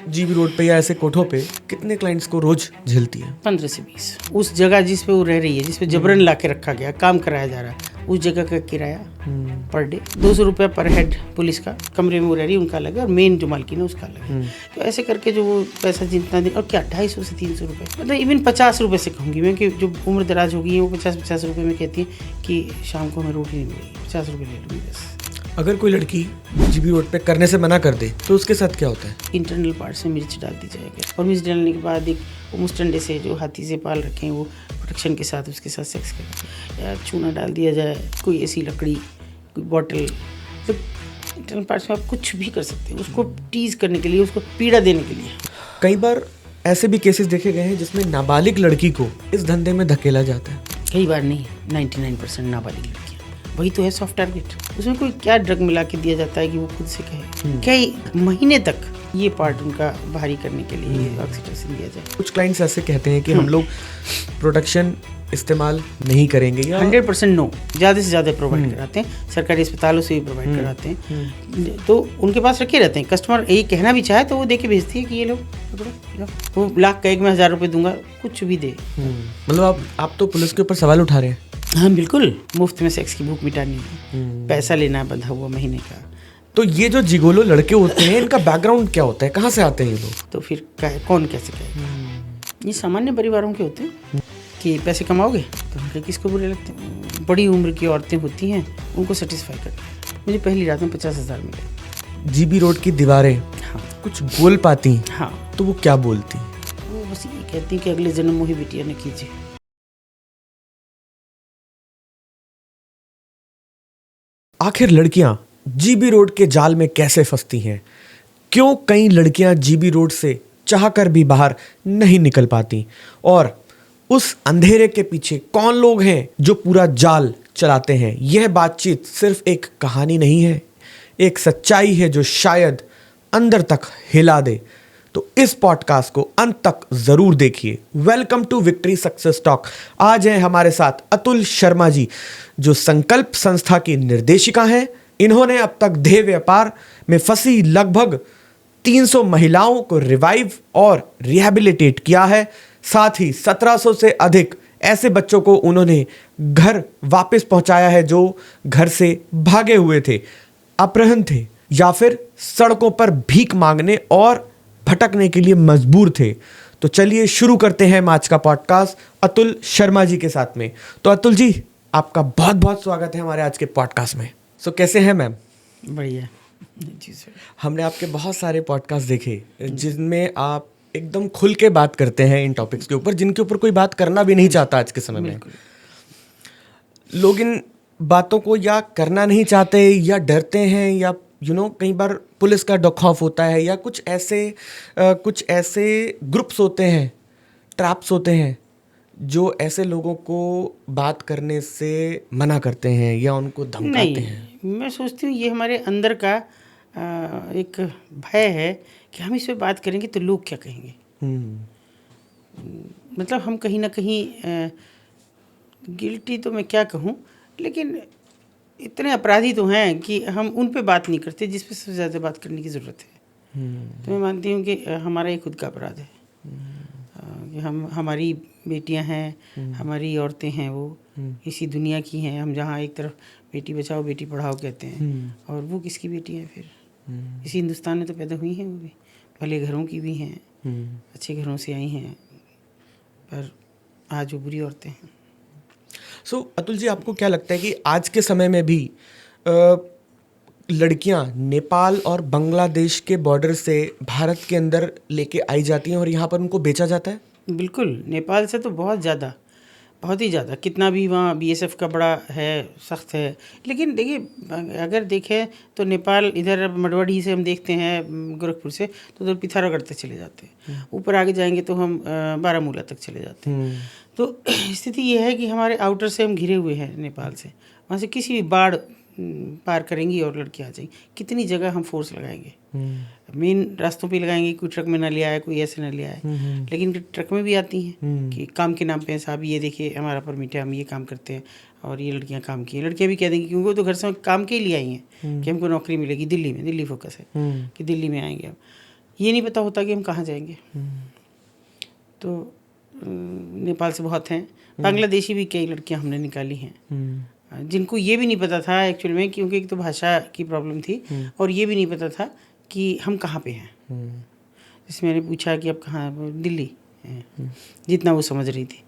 GB road पे या ऐसे कोठों पे कितने क्लाइंट्स को रोज झेलती है? 15 से 20। उस जगह जिस पे वो रह रही है, जिस पे जबरन ला के रखा गया, काम कराया जा रहा है, उस जगह का किराया पर डे 200 रुपये पर हेड। पुलिस का कमरे में वो रह रही है, उनका अलग है, और मेन जो मालकिन है उसका अलग है। तो ऐसे करके जो वो पैसा जितना दे, और क्या 250 से 300 रुपये, मतलब इवन 50 रुपये से कहूँगी मैं, कि जो उम्र दराज हो गई है वो 50 रुपये में कहती है कि शाम को हमें रोटी नहीं मिलेगी, 50 रुपये ले लूँगी बस। अगर कोई लड़की जीबी रोड पे करने से मना कर दे तो उसके साथ क्या होता है? इंटरनल पार्ट से मिर्च डाल दी जाएगी, और मिर्च डालने के बाद एक मुस्टंडे से जो हाथी से पाल रखे हैं वो प्रोटेक्शन के साथ उसके साथ सेक्स करें, या चूना डाल दिया जाए, कोई ऐसी लकड़ी, कोई बॉटल। तो इंटरनल पार्ट्स में आप कुछ भी कर सकते हैं उसको टीज करने के लिए, उसको पीड़ा देने के लिए। कई बार ऐसे भी केसेस देखे गए हैं जिसमें नाबालिग लड़की को इस धंधे में धकेला जाता है। कई बार नहीं, 99% नाबालिग लड़कियाँ, वही तो है सॉफ्ट टारगेट। उसमें कोई क्या ड्रग मिला के दिया जाता है कि वो खुद से कहे। कई महीने तक ये पार्ट उनका भारी करने के लिए ऑक्सीटोसिन दिया जाए। कुछ क्लाइंट्स ऐसे कहते हैं कि हम लोग प्रोडक्शन इस्तेमाल नहीं करेंगे, या 100% नो, ज़्यादा से ज़्यादा प्रोवाइड कराते हैं, सरकारी अस्पतालों से भी प्रोवाइड कराते हैं। तो उनके पास रखे रहते हैं, कस्टमर यही कहना भी चाहे तो वो दे के भेजती है कि ये लो पकड़ो, वो लाख का एक में 1000 रुपये दूंगा, कुछ भी दे। मतलब आप तो पुलिस के ऊपर सवाल उठा रहे हैं। हाँ बिल्कुल, मुफ्त में सेक्स की भूख मिटानी है, पैसा लेना है बंधा हुआ महीने का। तो ये जो जिगोलो लड़के होते हैं इनका बैकग्राउंड क्या होता है, कहाँ से आते हैं ये लोग? तो फिर कौन कैसे कहे? ये सामान्य परिवारों के होते हैं कि पैसे कमाओगे तो हमके किसको बुरे लगते हैं। बड़ी उम्र की औरतें होती हैं, उनको सेटिस्फाई करते हैं। मुझे पहली रात में 50,000 मिले। जीबी रोड की दीवारें हाँ कुछ बोल पाती, हाँ, तो वो क्या बोलती? वो बस ये कहती हैं कि अगले जन्म मोही बिटिया न कीजिए। आखिर लड़कियां जीबी रोड के जाल में कैसे फंसती हैं? क्यों कई लड़कियां जीबी रोड से चाहकर भी बाहर नहीं निकल पाती? और उस अंधेरे के पीछे कौन लोग हैं जो पूरा जाल चलाते हैं? यह बातचीत सिर्फ एक कहानी नहीं है, एक सच्चाई है जो शायद अंदर तक हिला दे। तो इस पॉडकास्ट को अंत तक जरूर देखिए। Welcome to Victory Success Talk. आज हैं हमारे साथ अतुल शर्मा जी, जो संकल्प संस्था की निर्देशिका हैं। इन्होंने अब तक देह व्यापार में फंसी लगभग 300 महिलाओं को रिवाइव और रिहैबिलिटेट किया है। साथ ही 1700 से अधिक ऐसे बच्चों को उन्होंने घर वापस पहुंचाया है जो घर से भागे हुए थे, अपहरण थे, या फिर सड़कों पर भीख मांगने और भटकने के लिए मजबूर थे। तो चलिए शुरू करते हैं आज का पॉडकास्ट अतुल शर्मा जी के साथ में। तो अतुल जी, आपका बहुत बहुत स्वागत है हमारे आज के पॉडकास्ट में। सो कैसे हैं मैम? बढ़िया जी सर। हमने आपके बहुत सारे पॉडकास्ट देखे जिनमें आप एकदम खुल के बात करते हैं इन टॉपिक्स के ऊपर, जिनके ऊपर कोई बात करना भी नहीं चाहता आज के समय में। लोग इन बातों को या करना नहीं चाहते, या डरते हैं, या कई बार पुलिस का खौफ होता है, या कुछ ऐसे ग्रुप्स होते हैं, ट्रैप्स होते हैं जो ऐसे लोगों को बात करने से मना करते हैं या उनको धमकाते हैं। मैं सोचती हूँ ये हमारे अंदर का एक भय है कि हम इस पे बात करेंगे तो लोग क्या कहेंगे। मतलब हम कहीं ना कहीं गिल्टी तो मैं क्या कहूँ, लेकिन इतने अपराधी तो हैं कि हम उन पे बात नहीं करते जिस पे सबसे ज़्यादा बात करने की ज़रूरत है। तो मैं मानती हूँ कि हमारा ये खुद का अपराध है कि हमारी बेटियां हैं, हमारी औरतें हैं, वो इसी दुनिया की हैं। हम जहाँ एक तरफ बेटी बचाओ बेटी पढ़ाओ कहते हैं, और वो किसकी बेटी हैं फिर? इसी हिंदुस्तान में तो पैदा हुई हैं, वो भी भले घरों की भी हैं, अच्छे घरों से आई हैं, पर आज वो बुरी औरतें हैं। सो अतुल जी, आपको क्या लगता है कि आज के समय में भी लड़कियां नेपाल और बांग्लादेश के बॉर्डर से भारत के अंदर लेके आई जाती हैं और यहाँ पर उनको बेचा जाता है? बिल्कुल, नेपाल से तो बहुत ज़्यादा, बहुत ही ज़्यादा। कितना भी वहाँ बीएसएफ का बड़ा है, सख्त है, लेकिन देखिए अगर देखें तो नेपाल इधर मड़वाड़ी से हम देखते हैं, गोरखपुर से तो उधर पिथौरागढ़ तक चले जाते हैं, ऊपर आगे जाएंगे तो हम बारामूला तक चले जाते हैं। तो स्थिति ये है कि हमारे आउटर से हम घिरे हुए हैं नेपाल से, वहाँ से किसी भी बाढ़ पार करेंगी और लड़की आ जाएंगी। कितनी जगह हम फोर्स लगाएंगे, मेन रास्तों पे लगाएंगे, कोई ट्रक में ना ले आए, कोई ऐसे ना ले आए, लेकिन ट्रक में भी आती हैं कि काम के नाम पे साहब ये देखिए हमारा परमिट है, हम ये काम करते हैं, और ये लड़कियां काम की हैं। लड़कियां भी कह देंगी क्योंकि वो तो घर से काम के ही लिए आई हैं कि हमको नौकरी मिलेगी दिल्ली में, दिल्ली फोकस है कि दिल्ली में आएंगे हम। ये नहीं पता होता कि हम कहाँ जाएंगे। तो नेपाल से बहुत हैं, बांग्लादेशी भी कई लड़कियां हमने निकाली हैं जिनको ये भी नहीं पता था एक्चुअल में, क्योंकि एक तो भाषा की प्रॉब्लम थी और ये भी नहीं पता था कि हम कहाँ पे हैं। जैसे मैंने पूछा कि आप कहाँ, दिल्ली हैं, जितना वो समझ रही थी।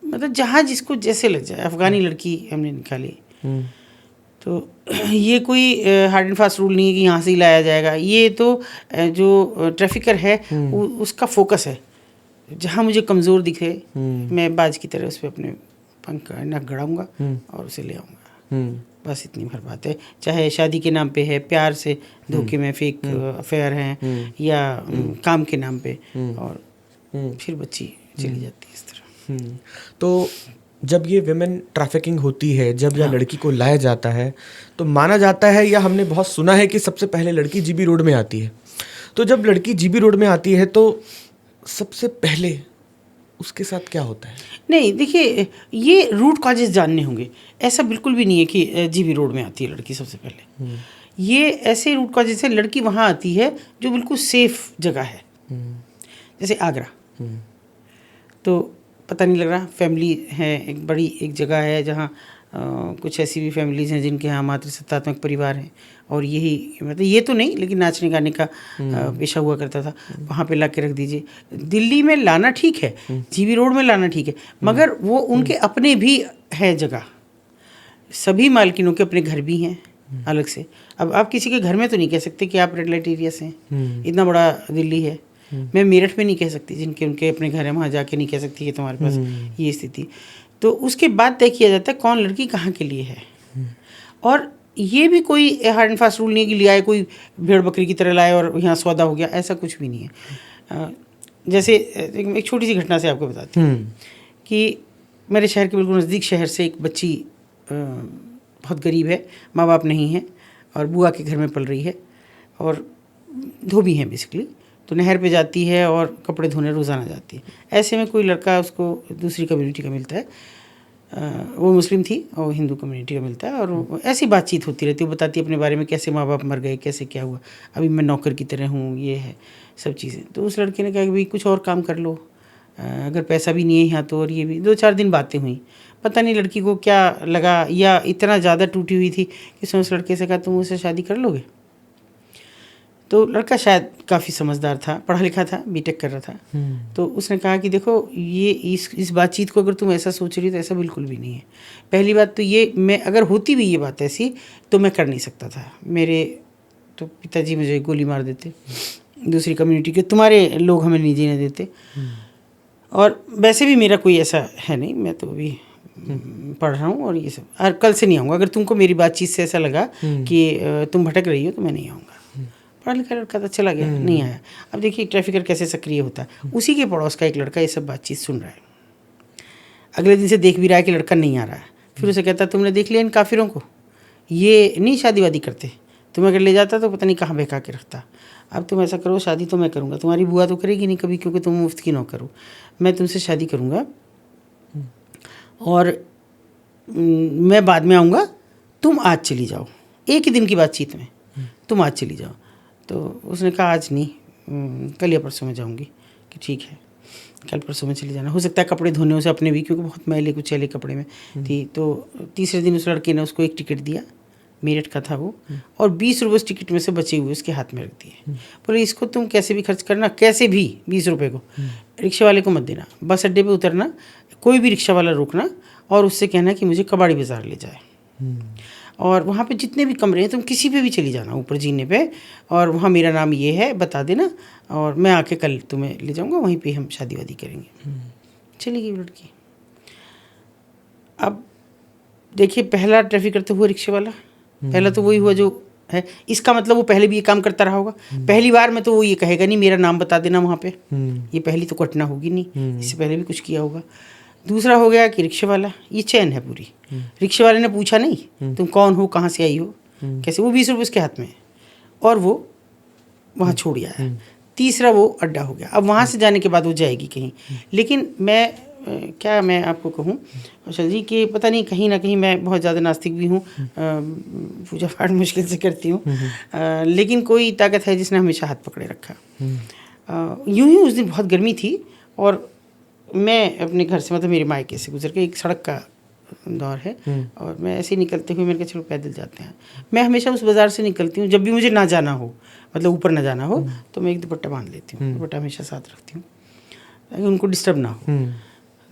मतलब जहाँ जिसको जैसे लग जाए। अफ़गानी लड़की हमने निकाली। तो ये कोई हार्ड एंड फास्ट रूल नहीं है कि यहाँ से ही लाया जाएगा। ये तो जो ट्रैफिकर है उसका फोकस है। जहाँ मुझे कमज़ोर दिखे मैं बाज की तरह उस पर अपने पंख नख गड़ाऊँगा और उसे ले आऊँगा। बस इतनी भर बात है। चाहे शादी के नाम पे है, प्यार से धोखे में फेक अफेयर हैं, या काम के नाम पे, और फिर बच्ची चली जाती है इस तरह। तो जब ये विमेन ट्रैफिकिंग होती है, जब यह लड़की को लाया जाता है, तो माना जाता है या हमने बहुत सुना है कि सबसे पहले लड़की जीबी रोड में आती है। तो जब लड़की जीबी रोड में आती है तो सबसे पहले उसके साथ क्या होता है? नहीं, देखिए, ये रूट कॉजेज जानने होंगे। ऐसा बिल्कुल भी नहीं है कि जीबी रोड में आती है लड़की सबसे पहले। ये ऐसे रूट कॉजेज से लड़की वहाँ आती है जो बिल्कुल सेफ जगह है, जैसे आगरा। तो पता नहीं लग रहा, फैमिली है, एक बड़ी एक जगह है जहाँ कुछ ऐसी भी फैमिलीज़ हैं जिनके यहाँ मातृसत्तात्मक परिवार हैं, और यही, मतलब ये तो नहीं, लेकिन नाचने गाने का पेशा हुआ करता था। वहाँ पे ला के रख दीजिए। दिल्ली में लाना ठीक है, जीबी रोड में लाना ठीक है, मगर वो उनके अपने भी है जगह। सभी मालकिनों के अपने घर भी हैं अलग से। अब आप किसी के घर में तो नहीं कह सकते कि आप रेड लाइट एरिया से हैं। इतना बड़ा दिल्ली है। मैं मेरठ में नहीं कह सकती, जिनके उनके अपने घर है वहाँ जाके नहीं कह सकती कि तुम्हारे पास ये स्थिति। तो उसके बाद तय किया जाता है कौन लड़की कहाँ के लिए है। और ये भी कोई हार्ड एंड फास्ट रूल नहीं है कि लिया है कोई भेड़ बकरी की तरह लाए और यहाँ सौदा हो गया, ऐसा कुछ भी नहीं है। जैसे एक छोटी सी घटना से आपको बताती हूँ कि मेरे शहर के बिल्कुल नज़दीक शहर से एक बच्ची बहुत गरीब है, माँ बाप नहीं है, और बुआ के घर में पल रही है, और धोबी हैं बेसिकली। तो नहर पे जाती है और कपड़े धोने रोज़ाना जाती है। ऐसे में कोई लड़का उसको दूसरी कम्युनिटी का मिलता है, वो मुस्लिम थी और हिंदू कम्युनिटी का मिलता है, और ऐसी बातचीत होती रहती है। वो बताती है अपने बारे में, कैसे माँ बाप मर गए, कैसे क्या हुआ, अभी मैं नौकर की तरह हूँ, ये है सब चीज़ें। तो उस लड़के ने कहा कि भाई कुछ और काम कर लो, अगर पैसा भी नहीं है यहाँ तो। और ये भी 2-4 दिन बातें हुई, पता नहीं लड़की को क्या लगा, या इतना ज़्यादा टूटी हुई थी कि उसने उस लड़के से कहा तुम मुझसे शादी कर लोगे। तो लड़का शायद काफ़ी समझदार था, पढ़ा लिखा था, बीटेक कर रहा था। तो उसने कहा कि देखो, ये इस बातचीत को अगर तुम ऐसा सोच रही हो तो ऐसा बिल्कुल भी नहीं है। पहली बात तो ये, मैं अगर होती भी ये बात ऐसी तो मैं कर नहीं सकता था। मेरे तो पिताजी मुझे गोली मार देते, दूसरी कम्युनिटी के तुम्हारे लोग हमें नहीं जीने देते। और वैसे भी मेरा कोई ऐसा है नहीं, मैं तो अभी पढ़ रहा हूँ और ये सब, और कल से नहीं आऊँगा। अगर तुमको मेरी बातचीत से ऐसा लगा कि तुम भटक रही हो तो मैं नहीं आऊँगा। पढ़ा लिखा लड़का था, चला गया, नहीं आया। अब देखिए ट्रैफिकर कैसे सक्रिय होता है। उसी के पड़ोस का एक लड़का ये सब बातचीत सुन रहा है, अगले दिन से देख भी रहा है कि लड़का नहीं आ रहा है। फिर उसे कहता तुमने देख लिया इन काफिरों को, ये नहीं शादी वादी करते, तुम्हें अगर ले जाता तो पता नहीं कहाँ बहका के रखता। अब तुम ऐसा करो, शादी तो मैं करूँगा, तुम्हारी बुआ तो करेगी नहीं कभी, क्योंकि तुम मुफ्त की नौकर हो। मैं तुमसे शादी करूँगा और मैं बाद में आऊँगा, तुम आज चली जाओ। एक ही दिन की बातचीत में तुम आज चली जाओ। तो उसने कहा आज नहीं, कल या परसों में जाऊँगी। कि ठीक है, कल परसों में चली जाना। हो सकता है कपड़े धोने उसे अपने भी, क्योंकि बहुत मैले कुचैले कपड़े में थी। तो तीसरे दिन उस लड़के ने उसको एक टिकट दिया, मेरठ का था वो, और 20 रुपये उस टिकट में से बचे हुए उसके हाथ में रख दिए। बोले इसको तुम कैसे भी खर्च करना, कैसे भी 20 रुपये को रिक्शे वाले को मत देना, बस अड्डे पे उतरना, कोई भी रिक्शा वाला रोकना और उससे कहना कि मुझे कबाड़ी बाज़ार ले जाए, और वहाँ पे जितने भी कमरे हैं तुम किसी पे भी चली जाना ऊपर जीने पे, और वहाँ मेरा नाम ये है बता देना, और मैं आके कल तुम्हें ले जाऊँगा, वहीं पे हम शादी वादी करेंगे। चली गई लड़की। अब देखिए, पहला ट्रैफिकर तो हुआ रिक्शे वाला, पहला तो वही हुआ जो है। इसका मतलब वो पहले भी ये काम करता रहा होगा। पहली बार में तो वो ये कहेगा नहीं मेरा नाम बता देना वहाँ पे, ये पहली तो घटना होगी नहीं, इससे पहले भी कुछ किया होगा। दूसरा हो गया कि रिक्शे वाला, ये चैन है पूरी। रिक्शे वाले ने पूछा नहीं तुम कौन हो, कहाँ से आई हो, कैसे, वो 20 रुपये उसके हाथ में है और वो वहाँ छोड़ आया है। तीसरा वो अड्डा हो गया। अब वहाँ से जाने के बाद वो जाएगी कहीं, लेकिन मैं क्या मैं आपको कहूँ कौशल जी कि पता नहीं कहीं ना कहीं मैं बहुत ज़्यादा नास्तिक भी हूँ, पूजा पाठ मुश्किल से करती हूँ, लेकिन कोई ताकत है जिसने हमेशा हाथ पकड़े रखा। यूं ही उस दिन बहुत गर्मी थी और मैं अपने घर से मतलब मेरे मायके से गुजर के, एक सड़क का दौर है और मैं ऐसे ही निकलते हुए मैंने कहा चलो पैदल जाते हैं। मैं हमेशा उस बाज़ार से निकलती हूँ जब भी मुझे ना जाना हो, मतलब ऊपर ना जाना हो, तो मैं एक दुपट्टा बांध लेती हूँ, दुपट्टा हमेशा साथ रखती हूँ ताकि उनको डिस्टर्ब ना हो।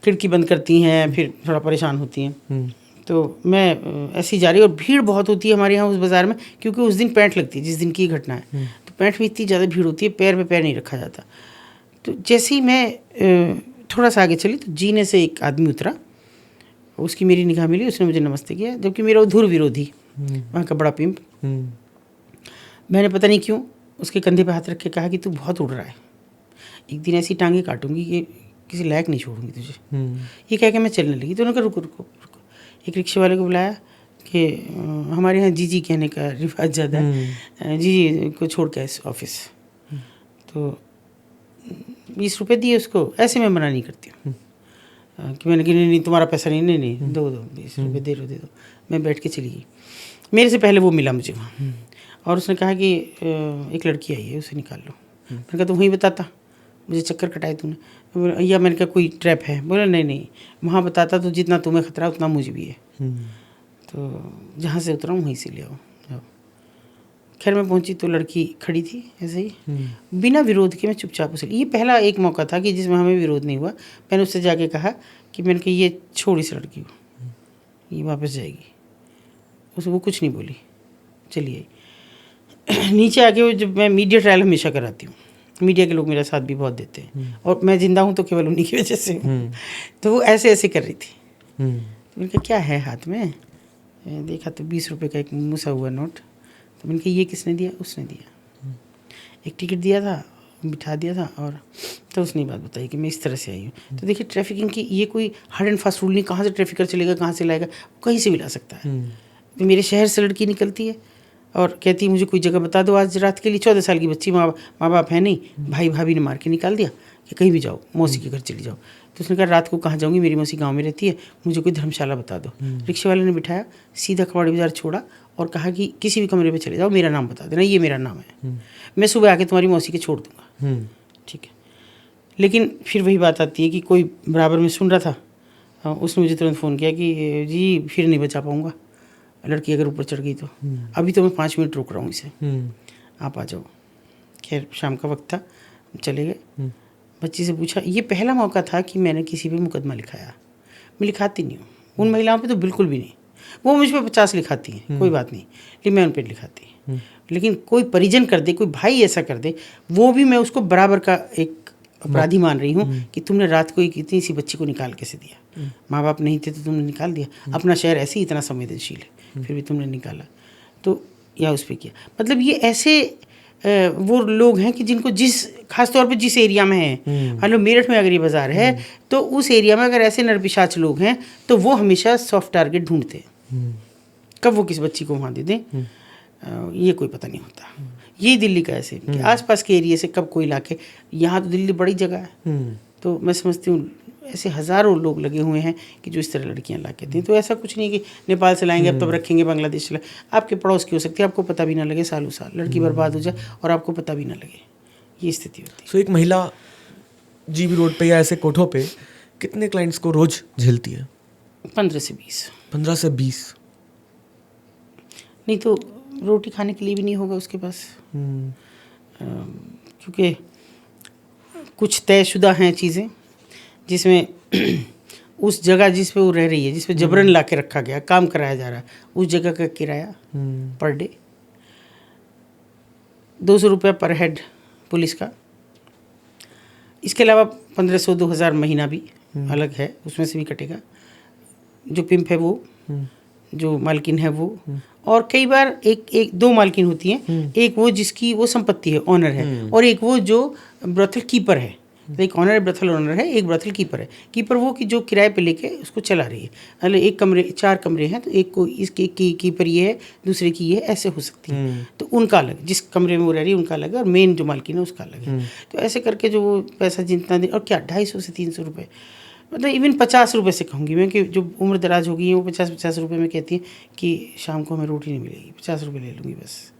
खिड़की बंद करती हैं, फिर थोड़ा परेशान होती हैं। तो मैं ऐसे ही जा रही, और भीड़ बहुत होती है हमारे यहाँ उस बाज़ार में, क्योंकि उस दिन पैंट लगती है, जिस दिन की घटना है। तो पैंट में इतनी ज़्यादा भीड़ होती है, पैर पे पैर नहीं रखा जाता। तो जैसे ही मैं थोड़ा सा आगे चली तो जीने से एक आदमी उतरा, उसकी मेरी निगाह मिली, उसने मुझे नमस्ते किया, जबकि मेरा धुर विरोधी वहाँ का बड़ा पिंप। मैंने पता नहीं क्यों उसके कंधे पे हाथ रख के कहा कि तू बहुत उड़ रहा है, एक दिन ऐसी टांगे काटूंगी कि किसी लायक नहीं छोड़ूंगी तुझे। ये कह के मैं चलने लगी तो उन्होंने कहा रुको रुको रुको। एक रिक्शे वाले को बुलाया कि हमारे यहाँ जीजी कहने का रिवाज ज़्यादा है, जीजी को छोड़ के ऑफिस। तो 20 रुपये दिए उसको, ऐसे मैं मना नहीं करती हूँ कि मैंने कि नहीं तुम्हारा पैसा नहीं, नहीं नहीं दो 20 रुपये दे दो। मैं बैठ के चली गई। मेरे से पहले वो मिला मुझे वहाँ और उसने कहा कि एक लड़की आई है, उसे निकाल लो। मैंने कहा तुम वहीं बताता, मुझे चक्कर कटाए तूने। या मैंने कहा कोई ट्रैप है? बोला नहीं नहीं, वहाँ बताता तो जितना तुम्हें खतरा उतना मुझे भी है। तो जहाँ से उतरा हूँ वहीं से ले आओ। खैर मैं पहुंची तो लड़की खड़ी थी ऐसे ही, बिना विरोध के मैं चुपचाप उसे। ये पहला एक मौका था कि जिसमें हमें विरोध नहीं हुआ। मैंने उससे जाके कहा कि मैंने कहा ये छोड़ इस लड़की को, ये वापस जाएगी। उसे वो कुछ नहीं बोली, चलिए। नीचे आके जब मैं मीडिया ट्रायल हमेशा कराती हूँ, मीडिया के लोग मेरा साथ भी बहुत देते हैं और मैं जिंदा हूँ तो केवल उन्हीं की वजह से हूँ। तो वो ऐसे ऐसे कर रही थी। तो मैंने कहा क्या है हाथ में? देखा तो 20 रुपये का एक मुसा हुआ नोट। तो मैंने कहा ये किसने दिया? उसने दिया। एक टिकट दिया था, बिठा दिया था, और तो उसने बात बताई कि मैं इस तरह से आई हूँ। तो देखिए ट्रैफिकिंग की ये कोई हार्ड एंड फास्ट रूल नहीं, कहाँ से ट्रैफिकर चलेगा, कहाँ से लाएगा, कहीं से भी ला सकता है। तो मेरे शहर से लड़की निकलती है और कहती है मुझे कोई जगह बता दो आज रात के लिए। 14 साल की बच्ची, माँ बाप है नहीं, भाई भाभी ने मार के निकाल दिया कि कहीं भी जाओ, मौसी के घर चली जाओ। तो उसने कहा रात को कहाँ जाऊँगी, मेरी मौसी गांव में रहती है, मुझे कोई धर्मशाला बता दो। रिक्शे वाले ने बिठाया, सीधा कबाड़ी बाजार छोड़ा और कहा कि किसी भी कमरे पे चले जाओ, मेरा नाम बता देना, ये मेरा नाम है, मैं सुबह आके तुम्हारी मौसी के छोड़ दूँगा। ठीक है। लेकिन फिर वही बात आती है कि कोई बराबर में सुन रहा था, उसने मुझे तुरंत फ़ोन किया कि जी फिर नहीं बचा पाऊँगा, लड़की अगर ऊपर चढ़ गई तो अभी तो मैं 5 मिनट रुक रहा हूँ इसे, आप आ जाओ। खैर शाम का वक्त था, चले गए। बच्ची से पूछा, ये पहला मौका था कि मैंने किसी पे मुकदमा लिखाया। मैं लिखाती नहीं हूँ, उन महिलाओं पे तो बिल्कुल भी नहीं। वो मुझ पर 50 लिखाती हैं, कोई बात नहीं, लेकिन मैं उन पर लिखाती। लेकिन कोई परिजन कर दे, कोई भाई ऐसा कर दे, वो भी मैं उसको बराबर का एक अपराधी मान रही हूँ कि तुमने रात को एक इतनी सी बच्ची को निकाल कैसे दिया। माँ बाप नहीं थे तो तुमने निकाल दिया, अपना शहर ऐसे ही इतना संवेदनशील है फिर भी तुमने निकाला। तो या उस पर किया, मतलब ये ऐसे वो लोग हैं कि जिनको जिस खास तौर पे जिस एरिया में है, मतलब मेरठ में अगर ये बाज़ार है तो उस एरिया में अगर ऐसे नरपिशाच लोग हैं तो वो हमेशा सॉफ्ट टारगेट ढूंढते हैं, कब वो किस बच्ची को वहाँ दे दें ये कोई पता नहीं होता। ये दिल्ली का ऐसे कि आसपास के एरिया से कब कोई लाके, यहाँ तो दिल्ली बड़ी जगह है, तो मैं समझती हूँ ऐसे हज़ारों लोग लगे हुए हैं कि जो इस तरह लड़कियां ला के दें। तो ऐसा कुछ नहीं कि नेपाल से लाएंगे अब तब रखेंगे, बांग्लादेश से लाएंगे, आपके पड़ोस की हो सकती है, आपको पता भी ना लगे, सालों साल लड़की बर्बाद हो जाए और आपको पता भी ना लगे, ये स्थिति होती है। सो एक महिला जीबी रोड पे या ऐसे कोठों पे कितने क्लाइंट्स को रोज झेलती है? 15 से 20। 15 से 20? नहीं तो रोटी खाने के लिए भी नहीं होगा उसके पास, क्योंकि कुछ तयशुदा हैं चीज़ें जिसमें उस जगह जिस पे वो रह रही है, जिस पे जबरन ला के रखा गया, काम कराया जा रहा है, उस जगह का किराया पर डे 200 रुपया पर हेड पुलिस का। इसके अलावा 1500-2000 महीना भी अलग है, उसमें से भी कटेगा। जो पिंप है वो, जो मालकिन है वो, और कई बार एक दो मालकिन होती हैं, एक वो जिसकी वो संपत्ति है, ओनर है, और एक वो जो ब्रथल कीपर है। एक ऑनर ब्रथल ओनर है, एक ब्रथल कीपर है। कीपर वो कि जो किराए पे लेके उसको चला रही है, मतलब एक कमरे 4 कमरे हैं तो एक को इसके कीपर ये है, दूसरे की ये है, ऐसे हो सकती है। तो उनका अलग, जिस कमरे में वो रह रही है उनका अलग है, और मेन जो मालकिन है उसका अलग है। तो ऐसे करके जो वो पैसा जितना दे, और क्या 250 से 300 रुपये मतलब इवन 50 रुपये से कहूँगी मैं, कि जो उम्र दराज होगी वो 50-50 रुपये में कहती है कि शाम को हमें रोटी नहीं मिलेगी, 50 रुपये ले लूँगी बस।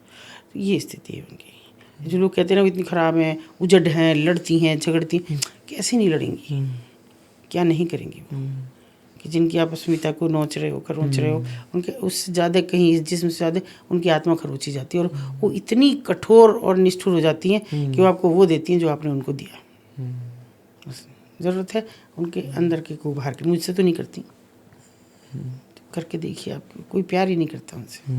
तो ये स्थिति है उनकी। जो लोग कहते हैं ना वो इतनी ख़राब हैं, उजड़ हैं, लड़ती हैं, झगड़ती हैं, कैसे नहीं लड़ेंगी, क्या नहीं करेंगी वो, कि जिनकी आप अस्मिता को नोच रहे हो, खरोंच रहे हो, उनके उससे ज़्यादा कहीं इस जिस्म से ज़्यादा उनकी आत्मा खरोंची जाती है, और वो इतनी कठोर और निष्ठुर हो जाती हैं कि वो आपको वो देती हैं जो आपने उनको दिया। बस ज़रूरत है उनके अंदर के को बाहर के। मुझसे तो नहीं करती, तो करके देखिए, आप कोई प्यार ही नहीं करता उनसे।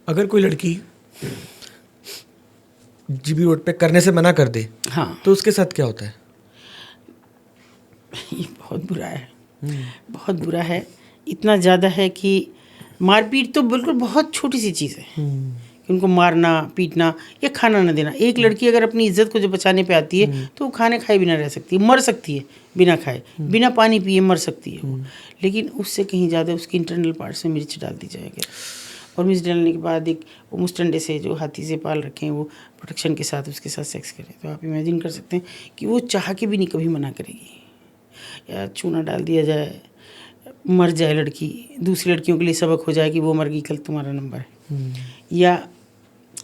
अगर कोई लड़की जीबी रोड पे करने से मना कर दे, हाँ, तो उसके साथ क्या होता है? ये बहुत बुरा है, बहुत बुरा है। इतना ज़्यादा है कि मारपीट तो बिल्कुल बहुत छोटी सी चीज़ है, कि उनको मारना पीटना या खाना न देना। एक लड़की अगर अपनी इज्जत को जो बचाने पे आती है तो वो खाने खाए बिना रह सकती है, मर सकती है बिना खाए, बिना पानी पिए मर सकती है वो। लेकिन उससे कहीं ज़्यादा उसकी इंटरनल पार्ट्स में मिर्च डाल दी जाएगी, और मिर्च डालने के बाद एक वो मुस्टंडे से जो हाथी से पाल रखे हैं वो प्रोटेक्शन के साथ उसके साथ सेक्स करें, तो आप इमेजिन कर सकते हैं कि वो चाह के भी नहीं कभी मना करेगी। या चूना डाल दिया जाए, मर जाए लड़की, दूसरी लड़कियों के लिए सबक हो जाए कि वो मर गई, कल तुम्हारा नंबर है। या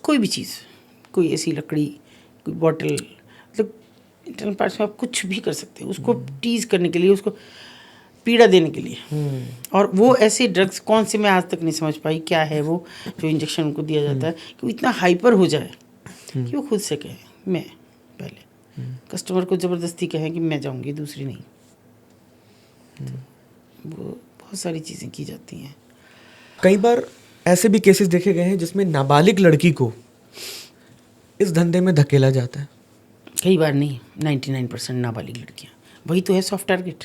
कोई भी चीज़, कोई ऐसी लकड़ी, कोई बॉटल, मतलब इंटरनल पार्ट्स में आप कुछ भी कर सकते हैं उसको टीज करने के लिए, उसको पीड़ा देने के लिए। और वो ऐसे ड्रग्स कौन से मैं आज तक नहीं समझ पाई क्या है वो जो इंजेक्शन उनको दिया जाता है कि वो इतना हाइपर हो जाए कि वो खुद से कहे मैं पहले, कस्टमर को ज़बरदस्ती कहें कि मैं जाऊंगी, दूसरी नहीं। तो वो बहुत सारी चीज़ें की जाती हैं। कई बार ऐसे भी केसेस देखे गए हैं जिसमें नाबालिग लड़की को इस धंधे में धकेला जाता है। कई बार नहीं, 99% नाबालिग लड़कियां, वही तो है सॉफ्ट टारगेट।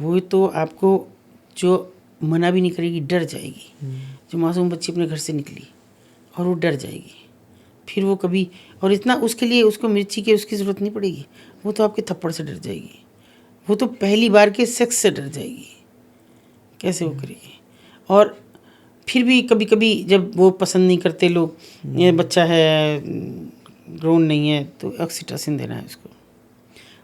वो तो आपको जो मना भी नहीं करेगी, डर जाएगी। जो मासूम बच्ची अपने घर से निकली और वो डर जाएगी, फिर वो कभी, और इतना उसके लिए उसको मिर्ची की उसकी ज़रूरत नहीं पड़ेगी, वो तो आपके थप्पड़ से डर जाएगी, वो तो पहली बार के सेक्स से डर जाएगी, कैसे वो करेगी। और फिर भी कभी कभी जब वो पसंद नहीं करते लोग, ये बच्चा है ग्रोन नहीं है, तो ऑक्सीटोसिन देना है उसको,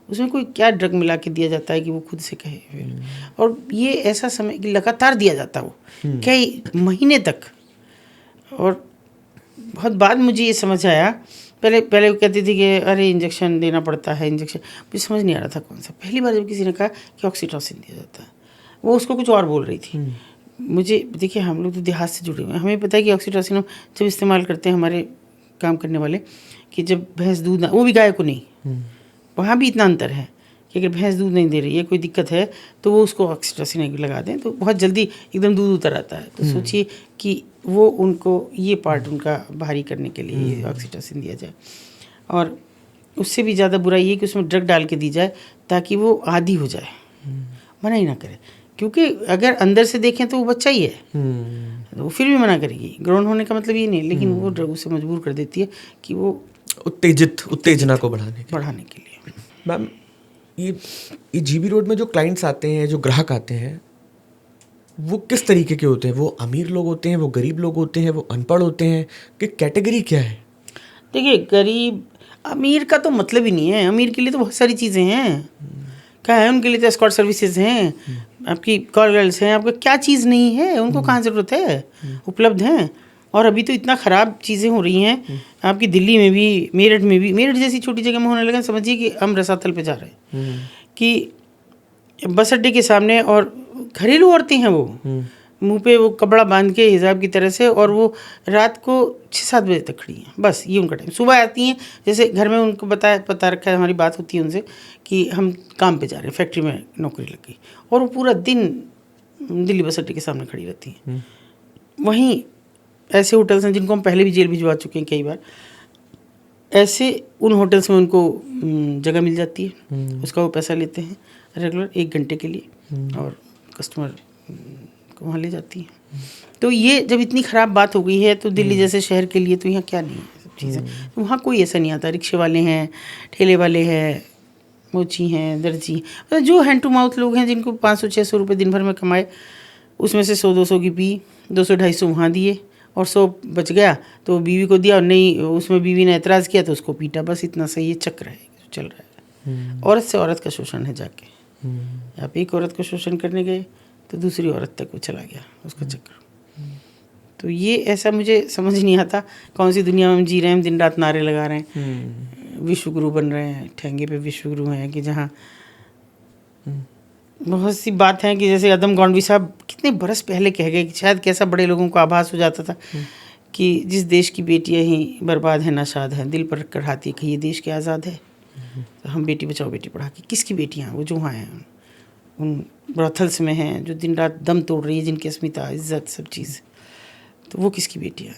उसमें कोई क्या ड्रग मिला के दिया जाता है कि वो खुद से कहे फिर। और ये ऐसा समय कि लगातार दिया जाता वो कई महीने तक। और बहुत बाद मुझे ये समझ आया, पहले वो कहती थी कि अरे इंजेक्शन देना पड़ता है, इंजेक्शन, मुझे समझ नहीं आ रहा था कौन सा। पहली बार जब किसी ने कहा कि ऑक्सीटोसिन दिया जाता है, वो उसको कुछ और बोल रही थी। मुझे देखिए, हम लोग तो देहात से जुड़े हुए हैं, हमें पता है कि ऑक्सीटोसिन हम जब इस्तेमाल करते हैं हमारे काम करने वाले, कि जब भैंस दूध, वो भी गाय को नहीं, वहाँ भी इतना अंतर है कि अगर भैंस दूध नहीं दे रही है, कोई दिक्कत है, तो वो उसको ऑक्सीटोसिन लगा दें तो बहुत जल्दी एकदम दूध उतर आता है। तो सोचिए कि वो उनको ये पार्ट उनका भारी करने के लिए ऑक्सीटोसिन दिया जाए। और उससे भी ज़्यादा बुरा ये कि उसमें ड्रग डाल के दी जाए ताकि वो आदी हो जाए, मना ही ना करे, क्योंकि अगर अंदर से देखें तो वो बच्चा ही है, तो वो फिर भी मना करेगी। ग्रोन होने का मतलब ये नहीं, लेकिन वो ड्रग उसे मजबूर कर देती है कि वो उत्तेजना को बढ़ाने के लिए। मैम, ये जीबी रोड में जो क्लाइंट्स आते हैं, जो ग्राहक आते हैं, वो किस तरीके के होते हैं? वो अमीर लोग होते हैं, वो गरीब लोग होते हैं, वो अनपढ़ होते हैं, कि कैटेगरी क्या है? देखिए, गरीब अमीर का तो मतलब ही नहीं है। अमीर के लिए तो बहुत सारी चीज़ें हैं, क्या है उनके लिए तो एस्कॉर्ट सर्विसेज हैं, आपकी कॉल गर्ल्स हैं, आपका क्या चीज़ नहीं है, उनको कहाँ ज़रूरत है, उपलब्ध हैं। और अभी तो इतना ख़राब चीज़ें हो रही हैं आपकी दिल्ली में भी, मेरठ में भी, मेरठ जैसी छोटी जगह में होने लगा। समझिए कि हम रसातल पे जा रहे हैं कि बस अड्डे के सामने, और घरेलू औरतें हैं वो, मुंह पे वो कपड़ा बांध के हिजाब की तरह से, और वो रात को 6-7 बजे तक खड़ी हैं, बस ये उनका टाइम। सुबह आती हैं, जैसे घर में उनको पता रखा है, हमारी बात होती है उनसे कि हम काम पे जा रहे हैं, फैक्ट्री में नौकरी लग गई, और वो पूरा दिन दिल्ली बस अड्डे के सामने खड़ी रहती हैं। वहीं ऐसे होटल्स हैं जिनको हम पहले भी जेल भिजवा चुके हैं कई बार, ऐसे उन होटल्स में उनको जगह मिल जाती है, उसका वो पैसा लेते हैं रेगुलर 1 घंटे के लिए, और कस्टमर को वहाँ ले जाती है। तो ये जब इतनी ख़राब बात हो गई है, तो दिल्ली जैसे शहर के लिए तो यहाँ क्या नहीं है सब चीज़ें, तो वहाँ कोई ऐसा नहीं आता। रिक्शे वाले हैं, ठेले वाले हैं, मोची हैं, दर्जी, मतलब जो हैंड टू माउथ लोग हैं जिनको 500-600 रुपये दिन भर में कमाए, उसमें से 100-200 की पी, 200-250 वहाँ दिए, और 100 बच गया तो बीवी को दिया, और नहीं उसमें बीवी ने एतराज़ किया तो उसको पीटा। बस इतना सही ये चक्र है, चल रहा है। औरत से औरत का शोषण है जाके। आप एक औरत को शोषण करने गए तो दूसरी औरत तक वो चला गया उसका चक्कर। तो ये ऐसा मुझे समझ नहीं आता कौन सी दुनिया में हम जी रहे हैं। हम दिन रात नारे लगा रहे हैं, विश्व गुरु बन रहे हैं, ठेंगे पे विश्व गुरु हैं, कि जहाँ बहुत सी बात है कि जैसे अदम गौंडवी साहब कितने बरस पहले कह गए कि शायद कैसा बड़े लोगों को आभास हो जाता था कि जिस देश की बेटियां ही बर्बाद है नाशाद है, दिल पर रख कर हाथी कि ये देश के आज़ाद है। तो हम बेटी बचाओ बेटी पढ़ा के किसकी बेटियां, वो जो वहाँ हैं उन ब्रॉथल्स में हैं, जो दिन रात दम तोड़ रही है, जिनकी अस्मिता इज्जत सब चीज़, तो वो किसकी बेटियां।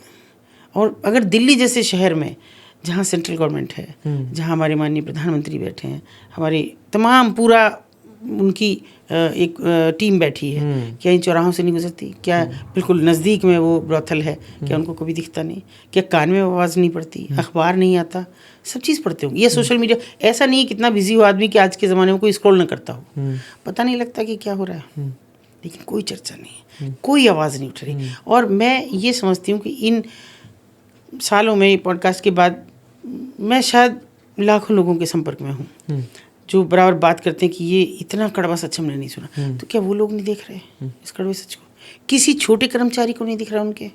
और अगर दिल्ली जैसे शहर में जहाँ सेंट्रल गवर्नमेंट है, जहाँ हमारे माननीय प्रधानमंत्री बैठे हैं, हमारी तमाम पूरा उनकी एक टीम बैठी है, क्या इन चौराहों से नहीं गुजरती? क्या बिल्कुल नज़दीक में वो ब्रॉथल है, क्या उनको कभी दिखता नहीं? क्या कान में आवाज़ नहीं पड़ती? अखबार नहीं आता? सब चीज़ पढ़ते होंगे। ये सोशल मीडिया ऐसा नहीं है कितना बिजी हो आदमी कि आज के ज़माने में कोई स्क्रॉल ना करता हो, पता नहीं लगता कि क्या हो रहा है, लेकिन कोई चर्चा नहीं है, कोई आवाज़ नहीं उठ रही। और मैं ये समझती हूँ कि इन सालों में पॉडकास्ट के बाद मैं शायद लाखों लोगों के संपर्क में हूँ जो बराबर बात करते हैं कि ये इतना कड़वा सच हमने नहीं सुना। तो क्या वो लोग नहीं देख रहे इस कड़वे सच को? किसी छोटे कर्मचारी को नहीं दिख रहा, उनके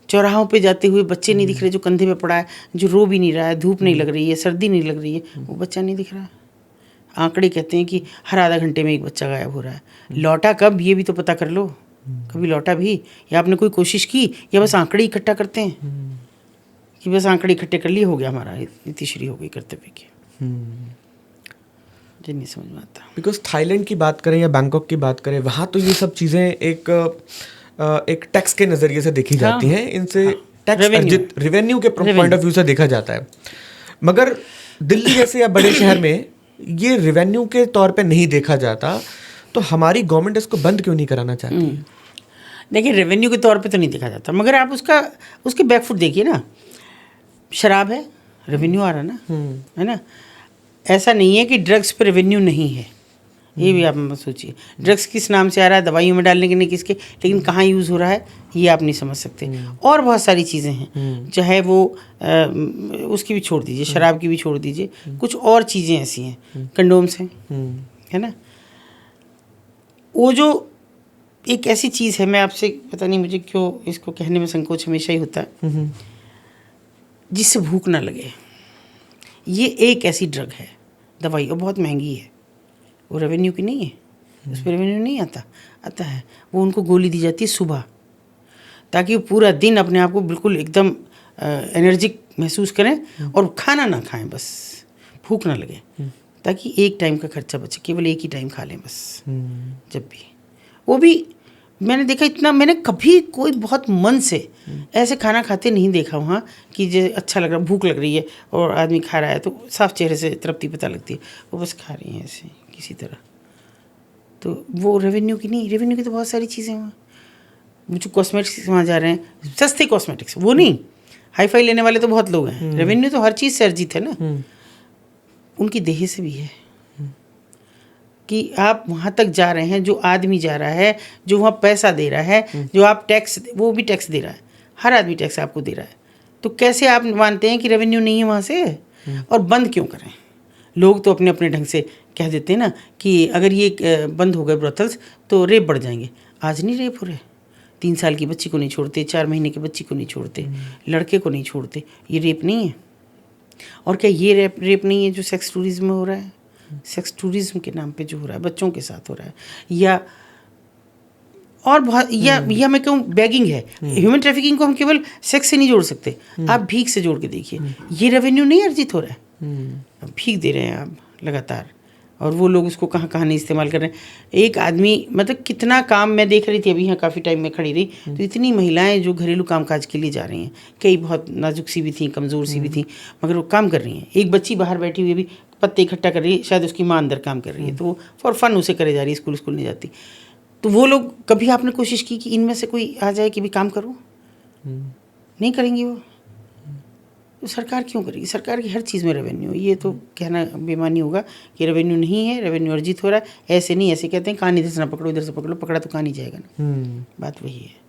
चौराहों पे जाते हुए बच्चे नहीं दिख रहे, जो कंधे पे पड़ा है, जो रो भी नहीं रहा है, धूप नहीं लग रही है, सर्दी नहीं लग रही है, वो बच्चा नहीं दिख रहा। आंकड़े कहते हैं कि हर आधा घंटे में एक बच्चा गायब हो रहा है। लौटा कब, ये भी तो पता कर लो। कभी लौटा भी, या आपने कोई कोशिश की, या बस आंकड़े इकट्ठा करते हैं कि बस आंकड़े इकट्ठे कर लिए हो गया, हमारा इतनी हो गई कर्तव्य की। मुझे नहीं समझ में आता। बिकॉज थाईलैंड की बात करें या बैंकॉक की बात करें, वहाँ तो ये सब चीज़ें एक टैक्स के नज़रिए से देखी जाती हैं, इनसे टैक्स अर्जित रेवेन्यू के पॉइंट ऑफ व्यू से देखा जाता है। मगर दिल्ली जैसे या बड़े शहर में ये रेवेन्यू के तौर पे नहीं देखा जाता, तो हमारी गवर्नमेंट इसको बंद क्यों नहीं कराना चाहती? देखिए, रेवेन्यू के तौर पे तो नहीं देखा जाता, मगर आप उसके बैकफुट देखिए ना। शराब है, रेवेन्यू आ रहा ना, है ना। ऐसा नहीं है कि ड्रग्स पे रेवेन्यू नहीं है, ये भी आप मत सोचिए। ड्रग्स किस नाम से आ रहा है, दवाइयों में डालने के नहीं किसके, लेकिन कहाँ यूज़ हो रहा है ये आप नहीं समझ सकते। और बहुत सारी चीज़ें हैं, चाहे वो उसकी भी छोड़ दीजिए, शराब की भी छोड़ दीजिए, कुछ और चीज़ें ऐसी हैं, कंडोम्स हैं, है ना। वो जो एक ऐसी चीज़ है, मैं आपसे पता नहीं मुझे क्यों इसको कहने में संकोच हमेशा ही होता है, जिससे भूख ना लगे। ये एक ऐसी ड्रग है, दवाई, और बहुत महंगी है। वो रेवेन्यू की नहीं है, उस पर रेवेन्यू नहीं आता है। वो उनको गोली दी जाती है सुबह, ताकि वो पूरा दिन अपने आप को बिल्कुल एकदम एनर्जिक महसूस करें और खाना ना खाएं, बस भूख ना लगे, ताकि एक टाइम का खर्चा बचे, केवल एक ही टाइम खा लें बस। जब भी वो भी मैंने देखा, इतना मैंने कभी कोई बहुत मन से ऐसे खाना खाते नहीं देखा वहाँ कि जो अच्छा लग रहा, भूख लग रही है और आदमी खा रहा है तो साफ चेहरे से तृप्ति पता लगती है, वो बस खा रही हैं ऐसे किसी तरह। तो वो रेवेन्यू की नहीं, रेवेन्यू की तो बहुत सारी चीज़ें वहाँ। जो कॉस्मेटिक्स वहाँ जा रहे हैं, सस्ते कॉस्मेटिक्स, वो नहीं, हाई फाई लेने वाले तो बहुत लोग हैं। रेवेन्यू तो हर चीज़ से अर्जित है ना, उनकी देह से भी है कि आप वहाँ तक जा रहे हैं, जो आदमी जा रहा है, जो वहाँ पैसा दे रहा है, जो आप टैक्स, वो भी टैक्स दे रहा है, हर आदमी टैक्स आपको दे रहा है। तो कैसे आप मानते हैं कि रेवेन्यू नहीं है वहाँ से? और बंद क्यों करें? लोग तो अपने अपने ढंग से कह देते हैं ना कि अगर ये बंद हो गए ब्रोथल्स तो रेप बढ़ जाएंगे। आज नहीं रेप हो रहे, 3 साल की बच्ची को नहीं छोड़ते, 4 महीने की बच्ची को नहीं छोड़ते, लड़के को नहीं छोड़ते। ये रेप नहीं है? और क्या ये रेप नहीं है जो सेक्स टूरिज्म में हो रहा है? सेक्स टूरिज्म के नाम पे जो हो रहा है, बच्चों के साथ हो रहा है, या और बहुत, या मैं कहूँ बैगिंग है। ह्यूमन ट्रैफिकिंग को हम केवल सेक्स से नहीं जोड़ सकते, आप भीख से जोड़ के देखिए। ये रेवेन्यू नहीं अर्जित हो रहा है, भीख दे रहे हैं आप लगातार, और वो लोग उसको कहाँ कहाँ नहीं इस्तेमाल कर रहे हैं। एक आदमी, मतलब कितना काम मैं देख रही थी अभी, यहाँ काफ़ी टाइम में खड़ी रही, तो इतनी महिलाएं जो घरेलू कामकाज के लिए जा रही हैं, कई बहुत नाजुक सी भी थी, कमज़ोर सी भी थी, मगर वो काम कर रही हैं। एक बच्ची बाहर बैठी हुई भी पत्ते इकट्ठा कर रही है, शायद उसकी माँ अंदर काम कर रही है, तो वो फॉर फन उसे करे जा रही है, स्कूल नहीं जाती। तो वो लोग, कभी आपने कोशिश की कि इनमें से कोई आ जाए कि भी काम करो? नहीं करेंगी वो। तो सरकार क्यों करेगी? सरकार की हर चीज़ में रेवेन्यू, ये तो कहना बेमानी होगा कि रेवेन्यू नहीं है, रेवेन्यू अर्जित हो रहा है। ऐसे नहीं, ऐसे कहते हैं कान इधर से ना पकड़ो, इधर से पकड़ो, पकड़ा तो कान ही जाएगा ना। बात वही है,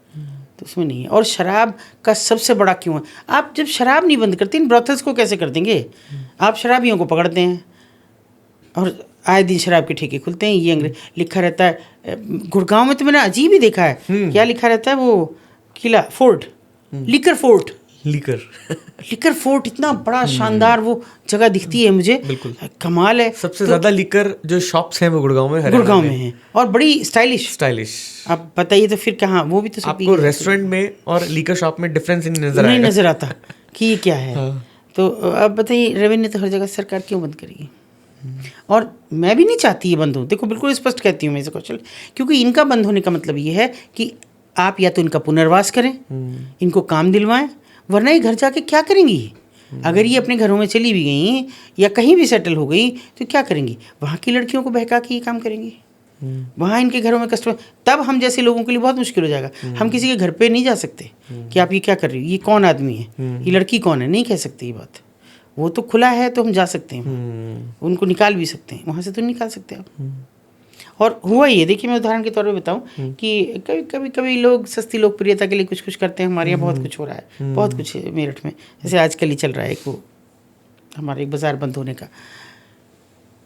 तो उसमें नहीं है। और शराब का सबसे बड़ा क्यों है, आप जब शराब नहीं बंद करते, इन ब्रॉथल्स को कैसे कर देंगे? आप शराबियों को पकड़ते हैं, और आए दिन शराब के ठेके खुलते हैं। ये अंग्रेज लिखा रहता है। गुड़गांव में तो मैंने अजीब ही देखा है, क्या लिखा रहता है वो किला फोर्ट, लिकर फोर्ट, लिकर फोर्ट, इतना बड़ा शानदार वो जगह दिखती है मुझे, बिल्कुल कमाल है। सबसे ज्यादा लिकर जो शॉप्स हैं वो गुड़गांव में, गुड़गांव में है, और बड़ी स्टाइलिश। आप बताइए तो फिर कहाँ, वो भी तो सब आपको रेस्टोरेंट में और लिकर शॉप में डिफरेंस नहीं नजर आता कि ये क्या है। तो अब बताइए, रेवेन्यू तो हर जगह सरकार क्यों बंद करेगी? और मैं भी नहीं चाहती ये बंद हो, देखो बिल्कुल स्पष्ट कहती हूँ मैं इसे कौशल, क्योंकि इनका बंद होने का मतलब ये है कि आप या तो इनका पुनर्वास करें, इनको काम दिलवाएं, वरना ये घर जाके क्या करेंगी? अगर ये अपने घरों में चली भी गई या कहीं भी सेटल हो गई तो क्या करेंगी? वहाँ की लड़कियों को बहका के ये काम करेंगी, वहाँ इनके घरों में कस्टमर, तब हम जैसे लोगों के लिए बहुत मुश्किल हो जाएगा। हम किसी के घर पे नहीं जा सकते कि आप ये क्या कर रही हो, ये कौन आदमी है, ये लड़की कौन है, नहीं कह सकते ये बात। वो तो खुला है तो हम जा सकते हैं, उनको निकाल भी सकते हैं, वहाँ से तो नहीं निकाल सकते आप। और हुआ ये, देखिए मैं उदाहरण के तौर पे बताऊं कि कभी लोग सस्ती लोकप्रियता के लिए कुछ कुछ करते हैं। हमारे यहाँ बहुत कुछ हो रहा है, बहुत कुछ है मेरठ में, जैसे आजकल ही चल रहा है एक वो हमारे एक बाज़ार बंद होने का।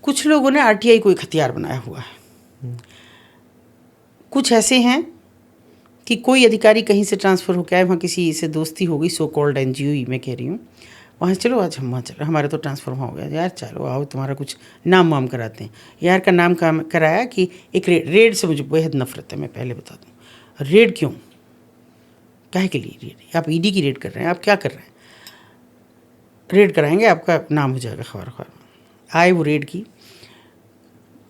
कुछ लोगों ने RTI को एक हथियार बनाया हुआ है। कुछ ऐसे हैं कि कोई अधिकारी कहीं से ट्रांसफ़र होकर आए, वहाँ किसी से दोस्ती हो गई, सो कॉल्ड NGO मैं कह रही हूँ, वहाँ चलो आज हम वहाँ चलो, हमारा तो ट्रांसफ़र वहाँ हो गया, यार चलो आओ तुम्हारा कुछ नाम वाम कराते हैं। यार का नाम काम कराया कि एक रेड से मुझे बेहद नफरत है, मैं पहले बता दूँ। रेड क्यों, काहे के लिए रेड? आप ED की रेड कर रहे हैं, आप क्या कर रहे हैं? रेड कराएंगे, आपका नाम हो जाएगा खबर में। आए वो रेड की,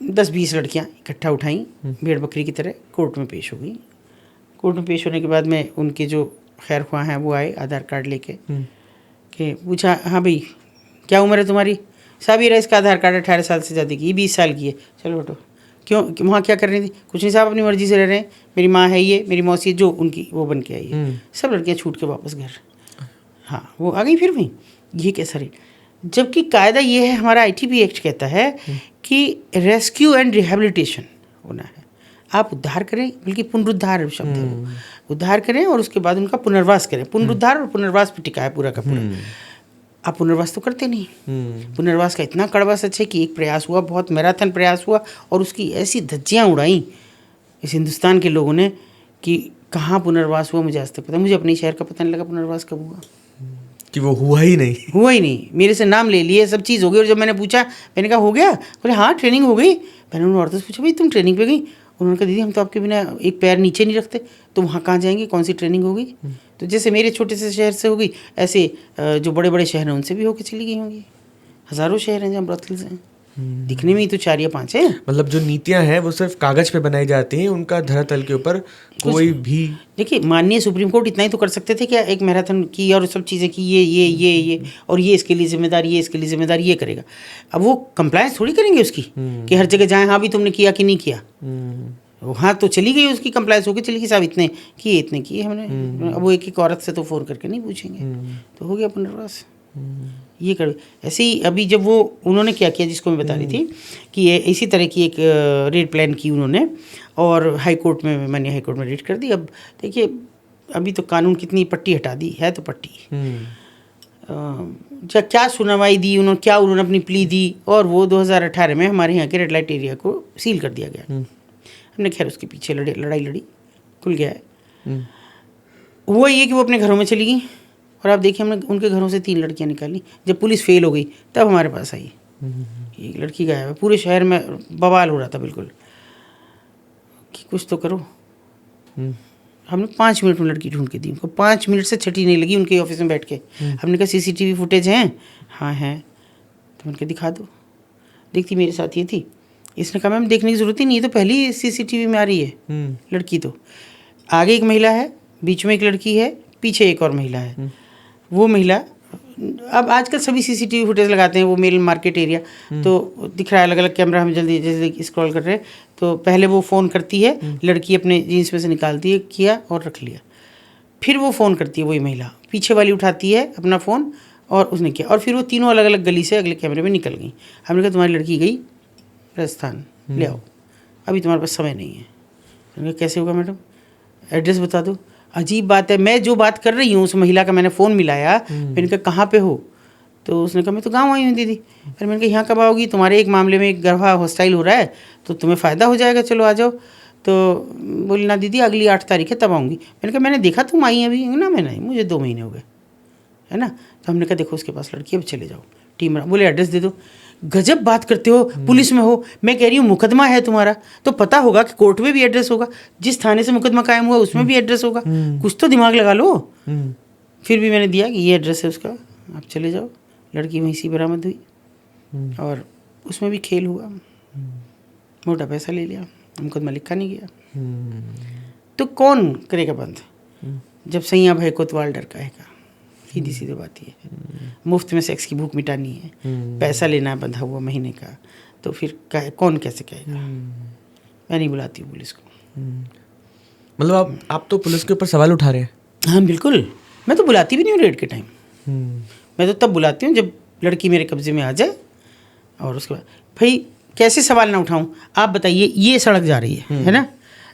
10-20 लड़कियाँ इकट्ठा उठाई, भेड़ बकरी की तरह कोर्ट में पेश हो गई। कोर्ट में पेश होने के बाद में उनके जो खैर ख्वाह हैं वो आए आधार कार्ड लेके, कि पूछा, हाँ भाई क्या उम्र है तुम्हारी? साहब ये रहा इसका आधार कार्ड 18 साल से ज़्यादा की, ये 20 साल की है। चलो बेटो, क्यों वहाँ क्या कर रही थी? कुछ नहीं साहब, अपनी मर्जी से रह रहे हैं, मेरी माँ है ये, मेरी मौसी जो उनकी वो बन के आई है। सब लड़कियाँ छूट के वापस घर, हाँ वो आ गई फिर भी। ये कैसा रेट? जबकि कायदा ये है, हमारा ITP एक्ट कहता है कि रेस्क्यू एंड रिहेबिलिटेशन होना है। आप उद्धार करें, बल्कि पुनरुद्धार शब्द है वो, उद्धार करें और उसके बाद उनका पुनर्वास करें। पुनरुद्धार और पुनर्वास पे टिका है पूरा का पूरा। आप पुनर्वास तो करते नहीं। पुनर्वास का इतना कड़वा सच है कि एक प्रयास हुआ, बहुत मैराथन प्रयास हुआ, और उसकी ऐसी धज्जियाँ उड़ाई इस हिंदुस्तान के लोगों ने कि कहाँ पुनर्वास हुआ मुझे आज तक पता। मुझे अपने शहर का पता नहीं लगा पुनर्वास कब हुआ, कि वो हुआ ही नहीं। मेरे से नाम ले लिए, सब चीज़ हो गई, और जब मैंने पूछा, मैंने कहा हो गया, बोले हाँ ट्रेनिंग हो गई। मैंने उन्होंने औरतों से पूछा, भाई तुम ट्रेनिंग पे गई? उन्होंने कहा दीदी हम तो आपके बिना एक पैर नीचे नहीं रखते, तो वहाँ कहाँ जाएंगे, कौन सी ट्रेनिंग होगी? तो जैसे मेरे छोटे से शहर से हो गई, ऐसे जो बड़े बड़े शहर हैं उनसे भी होकर चली गई होंगी। हज़ारों शहर हैं जहाँ ब्रॉथल्स हैं, दिखने में ही तो 4 या 5 है। मतलब जो नीतियां हैं वो सिर्फ कागज पे बनाई जाती हैं, उनका धरातल के ऊपर कोई भी। देखिए माननीय सुप्रीम कोर्ट इतना ही तो कर सकते थे क्या, एक मैराथन की और सब चीज़ें की, ये और ये इसके लिए जिम्मेदार, ये इसके लिए जिम्मेदार, ये करेगा। अब वो कंप्लायंस थोड़ी करेंगे उसकी कि हर जगह जाएँ, हाँ भी तुमने किया कि नहीं किया। हाँ तो चली गई, उसकी कंप्लायंस होकर चली गई, साहब इतने किए हमने। अब वो एक औरत से तो फ़ोन करके नहीं पूछेंगे, तो हो गया पुनर्वास। ये कर ऐसे ही अभी जब वो उन्होंने क्या किया, जिसको मैं बता रही थी कि ये इसी तरह की एक रेड प्लान की उन्होंने, और मैंने हाई कोर्ट में रेड कर दी। अब देखिए अभी तो कानून कितनी पट्टी हटा दी है, तो पट्टी क्या सुनवाई दी उन्होंने, क्या उन्होंने अपनी प्ली दी, और वो 2018 में हमारे यहाँ के रेड लाइट एरिया को सील कर दिया गया। हमने खैर उसके पीछे लड़ाई लड़ी, खुल गया है। हुआ ये कि वो अपने घरों में चली गई, और आप देखिए हमने उनके घरों से 3 लड़कियां निकाली। जब पुलिस फेल हो गई तब हमारे पास आई, एक लड़की गायब है। पूरे शहर में बवाल हो रहा था बिल्कुल कि कुछ तो करो। हमने 5 मिनट में लड़की ढूंढ के दी उनको, 5 मिनट से छठी नहीं लगी उनके ऑफिस में बैठ के। हमने कहा CCTV फुटेज हैं? हाँ हैं। तो उनके दिखा दो। देखती मेरे साथ ये थी, इसने कहा मैम देखने की ज़रूरत ही नहीं है, तो पहले ही CCTV में आ रही है लड़की। तो आगे एक महिला है, बीच में एक लड़की है, पीछे एक और महिला है। वो महिला, अब आजकल सभी CCTV फुटेज लगाते हैं, वो मेल मार्केट एरिया तो दिख रहा है, अलग अलग कैमरा हम जल्दी जल्दी स्क्रॉल कर रहे हैं। तो पहले वो फ़ोन करती है, लड़की अपने जीन्स में से निकालती है, किया और रख लिया। फिर वो फ़ोन करती है, वही महिला पीछे वाली उठाती है अपना फ़ोन और उसने किया, और फिर वो तीनों अलग अलग गली से अगले कैमरे में निकल गई। हमने कहा तुम्हारी लड़की गई राजस्थान, ले आओ, अभी तुम्हारे पास समय नहीं है। हमने कहा कैसे होगा मैडम, एड्रेस बता दो। अजीब बात है, मैं जो बात कर रही हूँ उस महिला का मैंने फ़ोन मिलाया, मैंने कहा कहाँ पे हो, तो उसने कहा मैं तो गाँव आई हूँ दीदी। फिर मैंने कहा यहाँ कब आओगी, तुम्हारे एक मामले में एक गरबा हॉस्टाइल हो रहा है तो तुम्हें फ़ायदा हो जाएगा, चलो आ जाओ। तो बोली ना दीदी अगली 8 तारीख है तब आऊँगी। मैंने कहा मैंने देखा तुम आई अभी ना, मैं नहीं, मुझे 2 महीने हो गए, है ना। तो हमने कहा देखो उसके पास लड़की है, अब चले जाओ। टीम रहा, बोले एड्रेस दे दो। गजब बात करते हो, पुलिस में हो। मैं कह रही हूँ मुकदमा है तुम्हारा तो पता होगा कि कोर्ट में भी एड्रेस होगा, जिस थाने से मुकदमा कायम हुआ उसमें भी एड्रेस होगा, कुछ तो दिमाग लगा लो। फिर भी मैंने दिया कि ये एड्रेस है उसका, आप चले जाओ। लड़की वहीं से बरामद हुई और उसमें भी खेल हुआ, मोटा पैसा ले लिया, मुकदमा लिखा नहीं गया। तो कौन करेगा बंद जब सैया भाई कोतवाल डर का है का। सीधी सीधी बात ये है, मुफ्त में सेक्स की भूख मिटानी है, पैसा लेना है बंधा हुआ महीने का, तो फिर कौन कैसे कहेगा। मैं नहीं बुलाती हूँ पुलिस को। मतलब आप तो पुलिस के ऊपर सवाल उठा रहे हैं। हाँ बिल्कुल, मैं तो बुलाती भी नहीं हूँ रेड के टाइम। मैं तो तब बुलाती हूँ जब लड़की मेरे कब्जे में आ जाए। और उसके बाद भाई कैसे सवाल ना उठाऊँ, आप बताइए, ये सड़क जा रही है ना,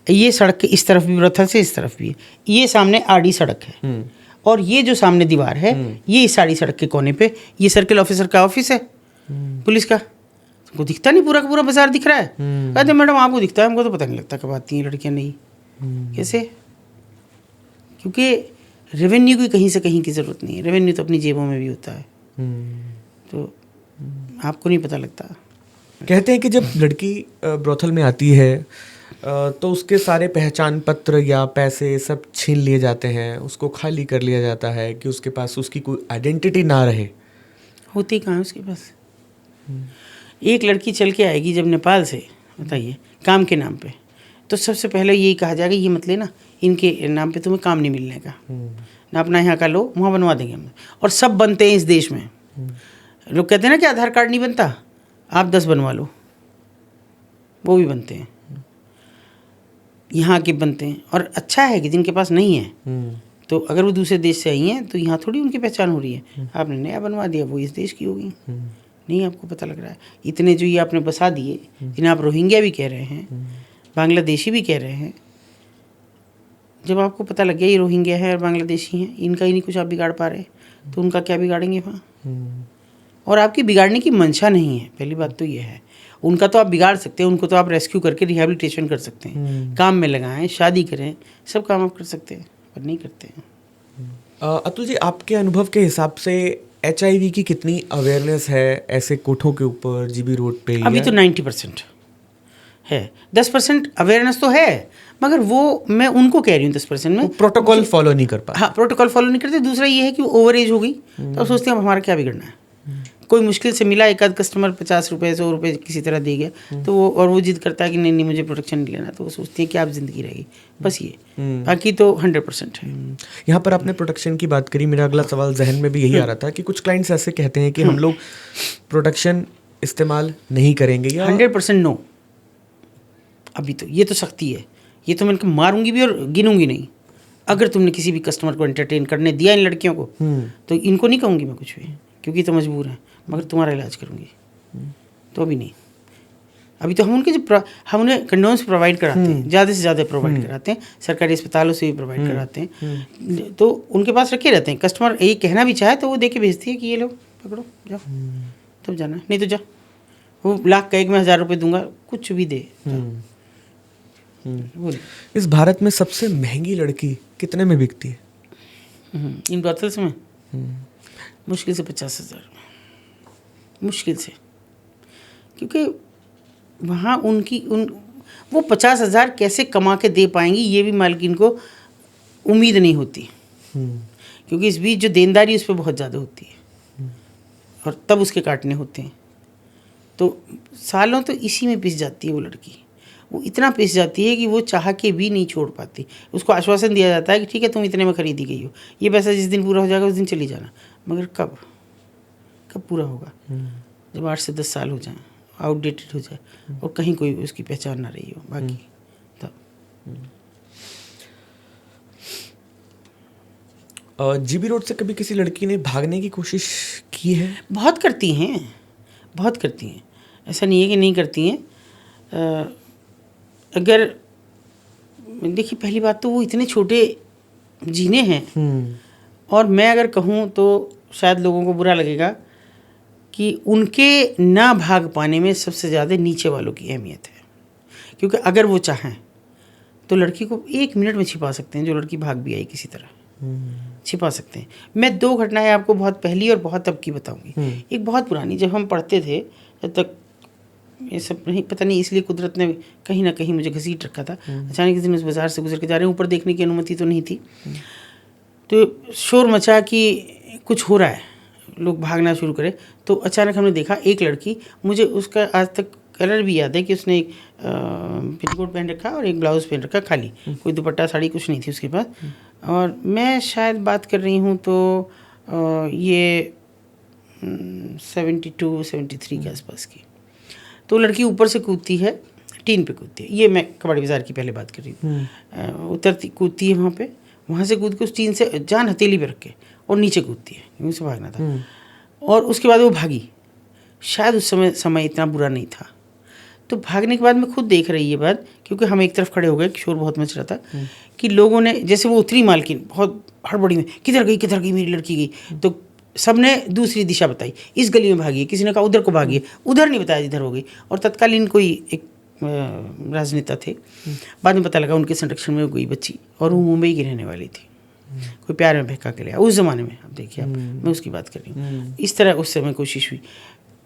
ये सड़क के इस तरफ भी रथल से इस तरफ भी है, ये सामने आड़ी सड़क है और ये जो सामने दीवार है ये इस आड़ी सड़क के कोने पे ये सर्किल ऑफिसर का ऑफिस है पुलिस का। तुमको दिखता नहीं पूरा का पूरा बाजार दिख रहा है? कहते मैडम आपको दिखता है, हमको तो पता नहीं लगता कब आती हैं लड़कियाँ नहीं। कैसे? क्योंकि रेवेन्यू की कहीं से कहीं की ज़रूरत नहीं है, रेवेन्यू तो अपनी जेबों में भी होता है, तो आपको नहीं पता लगता। कहते हैं कि जब लड़की ब्रोथल में आती है तो उसके सारे पहचान पत्र या पैसे सब छीन लिए जाते हैं, उसको खाली कर लिया जाता है कि उसके पास उसकी कोई आइडेंटिटी ना रहे। होती कहाँ है उसके पास? एक लड़की चल के आएगी जब नेपाल से, बताइए, काम के नाम पे, तो सबसे पहले यही कहा जाएगा ये मत लेना, इनके नाम पे तुम्हें काम नहीं मिलने का, ना अपना यहाँ का लो, वहाँ बनवा देंगे हम। और सब बनते हैं इस देश में। लोग कहते हैं ना कि आधार कार्ड नहीं बनता, आप 10 बनवा लो, वो भी बनते हैं, यहाँ के बनते हैं। और अच्छा है कि जिनके पास नहीं है तो अगर वो दूसरे देश से आई हैं तो यहाँ थोड़ी उनकी पहचान हो रही है, आपने नया बनवा दिया, वो इस देश की होगी। नहीं आपको पता लग रहा है। इतने जो ये आपने बसा दिए, जिन्हें आप रोहिंग्या भी कह रहे हैं, बांग्लादेशी भी कह रहे हैं, जब आपको पता लग गया ये रोहिंग्या है और बांग्लादेशी हैं, इनका ही नहीं कुछ आप बिगाड़ पा रहे, तो उनका क्या बिगाड़ेंगे वहाँ? और आपकी बिगाड़ने की मंशा नहीं है, पहली बात तो ये है। उनका तो आप बिगाड़ सकते हैं, उनको तो आप रेस्क्यू करके रिहैबिलिटेशन कर सकते हैं, काम में लगाएं, शादी करें, सब काम आप कर सकते हैं, पर नहीं करते हैं। अतुल जी, आपके अनुभव के हिसाब से HIV की कितनी अवेयरनेस है ऐसे कोठों के ऊपर, जीबी रोड पे? अभी तो 90% है, 10% अवेयरनेस तो है, मगर वो मैं उनको कह रही हूँ 10% में प्रोटोकॉल फॉलो नहीं कर पा। हाँ, प्रोटोकॉल फॉलो नहीं करते। दूसरा ये है कि वो ओवर एज हो गई, तो अब सोचते हैं अब हमारा क्या बिगड़ना है। कोई मुश्किल से मिला एक आध कस्टमर 50 रुपये 100 रुपये किसी तरह दे गया, तो वो और वो जिद करता है कि नहीं नहीं मुझे प्रोटेक्शन नहीं लेना, तो वो सोचती है कि आप ज़िंदगी रहेगी, बस ये। बाकी तो 100% है। यहाँ पर आपने प्रोटेक्शन की बात करी, मेरा अगला सवाल जहन में भी यही आ रहा था कि कुछ क्लाइंट्स ऐसे कहते हैं कि हम लोग प्रोटेक्शन इस्तेमाल नहीं करेंगे, या 100% नो। अभी तो ये तो सख्ती है, ये तो मैं मारूंगी भी और गिनूंगी नहीं। अगर तुमने किसी भी कस्टमर को एंटरटेन करने दिया इन लड़कियों को, तो इनको नहीं कहूँगी मैं कुछ भी, क्योंकि तो मजबूर हैं, मगर तुम्हारा इलाज करूँगी। तो अभी नहीं। अभी तो हम उनके जो हम उन्हें कंडोम्स प्रोवाइड कराते हैं, ज़्यादा से ज़्यादा प्रोवाइड कराते हैं, सरकारी अस्पतालों से भी प्रोवाइड कराते हैं, तो उनके पास रखे रहते हैं। कस्टमर ये कहना भी चाहे तो वो दे के भेजती है कि ये लो पकड़ो जाओ, तब जाना, नहीं तो जा, वो लाख का एक मैं 1000 रुपये दूंगा, कुछ भी दे। इस भारत में सबसे महंगी लड़की कितने में बिकती है? इन ब्रॉथल्स में मुश्किल से 50,000, मुश्किल से, क्योंकि वहाँ वो 50,000 कैसे कमा के दे पाएंगी ये भी मालकिन को उम्मीद नहीं होती, क्योंकि इस बीच जो देनदारी उस पर बहुत ज़्यादा होती है और तब उसके काटने होते हैं, तो सालों तो इसी में पिस जाती है वो लड़की। वो इतना पिस जाती है कि वो चाह के भी नहीं छोड़ पाती। उसको आश्वासन दिया जाता है कि ठीक है तुम इतने में खरीदी गई हो, ये पैसा जिस दिन पूरा हो जाएगा उस दिन चली जाना, मगर कब पूरा होगा? जब 8 से 10 साल हो जाएं, आउटडेटेड हो जाए और कहीं कोई उसकी पहचान ना रही हो बाकी, तब। जीबी रोड से कभी किसी लड़की ने भागने की कोशिश की है? बहुत करती हैं, बहुत करती हैं, ऐसा नहीं है कि नहीं करती हैं। अगर देखिए, पहली बात तो वो इतने छोटे जीने हैं, और मैं अगर कहूँ तो शायद लोगों को बुरा लगेगा कि उनके ना भाग पाने में सबसे ज़्यादा नीचे वालों की अहमियत है। क्योंकि अगर वो चाहें तो लड़की को 1 मिनट में छिपा सकते हैं, जो लड़की भाग भी आई किसी तरह छिपा सकते हैं। मैं 2 घटनाएं आपको बहुत पहली और बहुत अब की बताऊंगी। एक बहुत पुरानी, जब हम पढ़ते थे, जब तक ये सब नहीं, पता नहीं इसलिए कुदरत ने कहीं ना कहीं मुझे घसीट रखा था। अचानक एक दिन उस बाज़ार से गुजर के जा रहे हैं, ऊपर देखने की अनुमति तो नहीं थी, तो शोर मचा कि कुछ हो रहा है, लोग भागना शुरू करें। तो अचानक हमने देखा एक लड़की, मुझे उसका आज तक कलर भी याद है कि उसने एक पेटीकोट पहन रखा और एक ब्लाउज़ पहन रखा खाली, कोई दुपट्टा साड़ी कुछ नहीं थी उसके पास। और मैं शायद बात कर रही हूँ तो ये 72-73 के आसपास की। तो लड़की ऊपर से कूदती है, टीन पे कूदती है। ये मैं कबाड़ी बाज़ार की पहले बात कर रही हूँ। उतरती कूदती है वहाँ से कूद के उस टीन से जान हथेली पे रख के और नीचे कूदती है, यूँ से भागना था। और उसके बाद वो भागी। शायद उस समय इतना बुरा नहीं था। तो भागने के बाद मैं खुद देख रही ये बात, क्योंकि हम एक तरफ खड़े हो गए, शोर बहुत मच रहा था, कि लोगों ने, जैसे वो उतरी मालकिन बहुत हड़बड़ी में, किधर गई मेरी लड़की गई, तो सबने दूसरी दिशा बताई, इस गली में भागी, किसी ने कहा उधर को भागी, उधर नहीं बताया जिधर हो गई। और तत्कालीन कोई एक राजनेता थे, बाद में पता लगा उनके संरक्षण में गई बच्ची, और वो मुंबई की रहने वाली थी। कोई प्यार में बहका के लिया उस ज़माने में, अब देखिए मैं उसकी बात कर रही हूँ। इस तरह उस समय कोशिश हुई।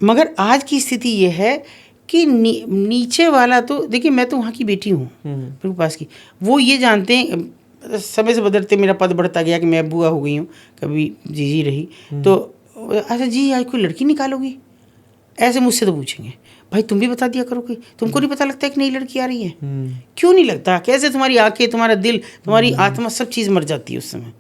मगर आज की स्थिति ये है कि नीचे वाला तो देखिए, मैं तो वहाँ की बेटी हूँ मेरे पास की, वो ये जानते हैं, समय से बदलते मेरा पद बढ़ता गया कि मैं बुआ हो गई हूँ, कभी जीजी रही, तो अच्छा जी आज कोई लड़की निकालोगी, ऐसे मुझसे तो पूछेंगे, भाई तुम भी बता दिया करो, कोई तुमको नहीं पता लगता है कि नई लड़की आ रही है? क्यों नहीं लगता? कैसे तुम्हारी आंखें, तुम्हारा दिल, तुम्हारी आत्मा, सब चीज़ मर जाती है उस समय।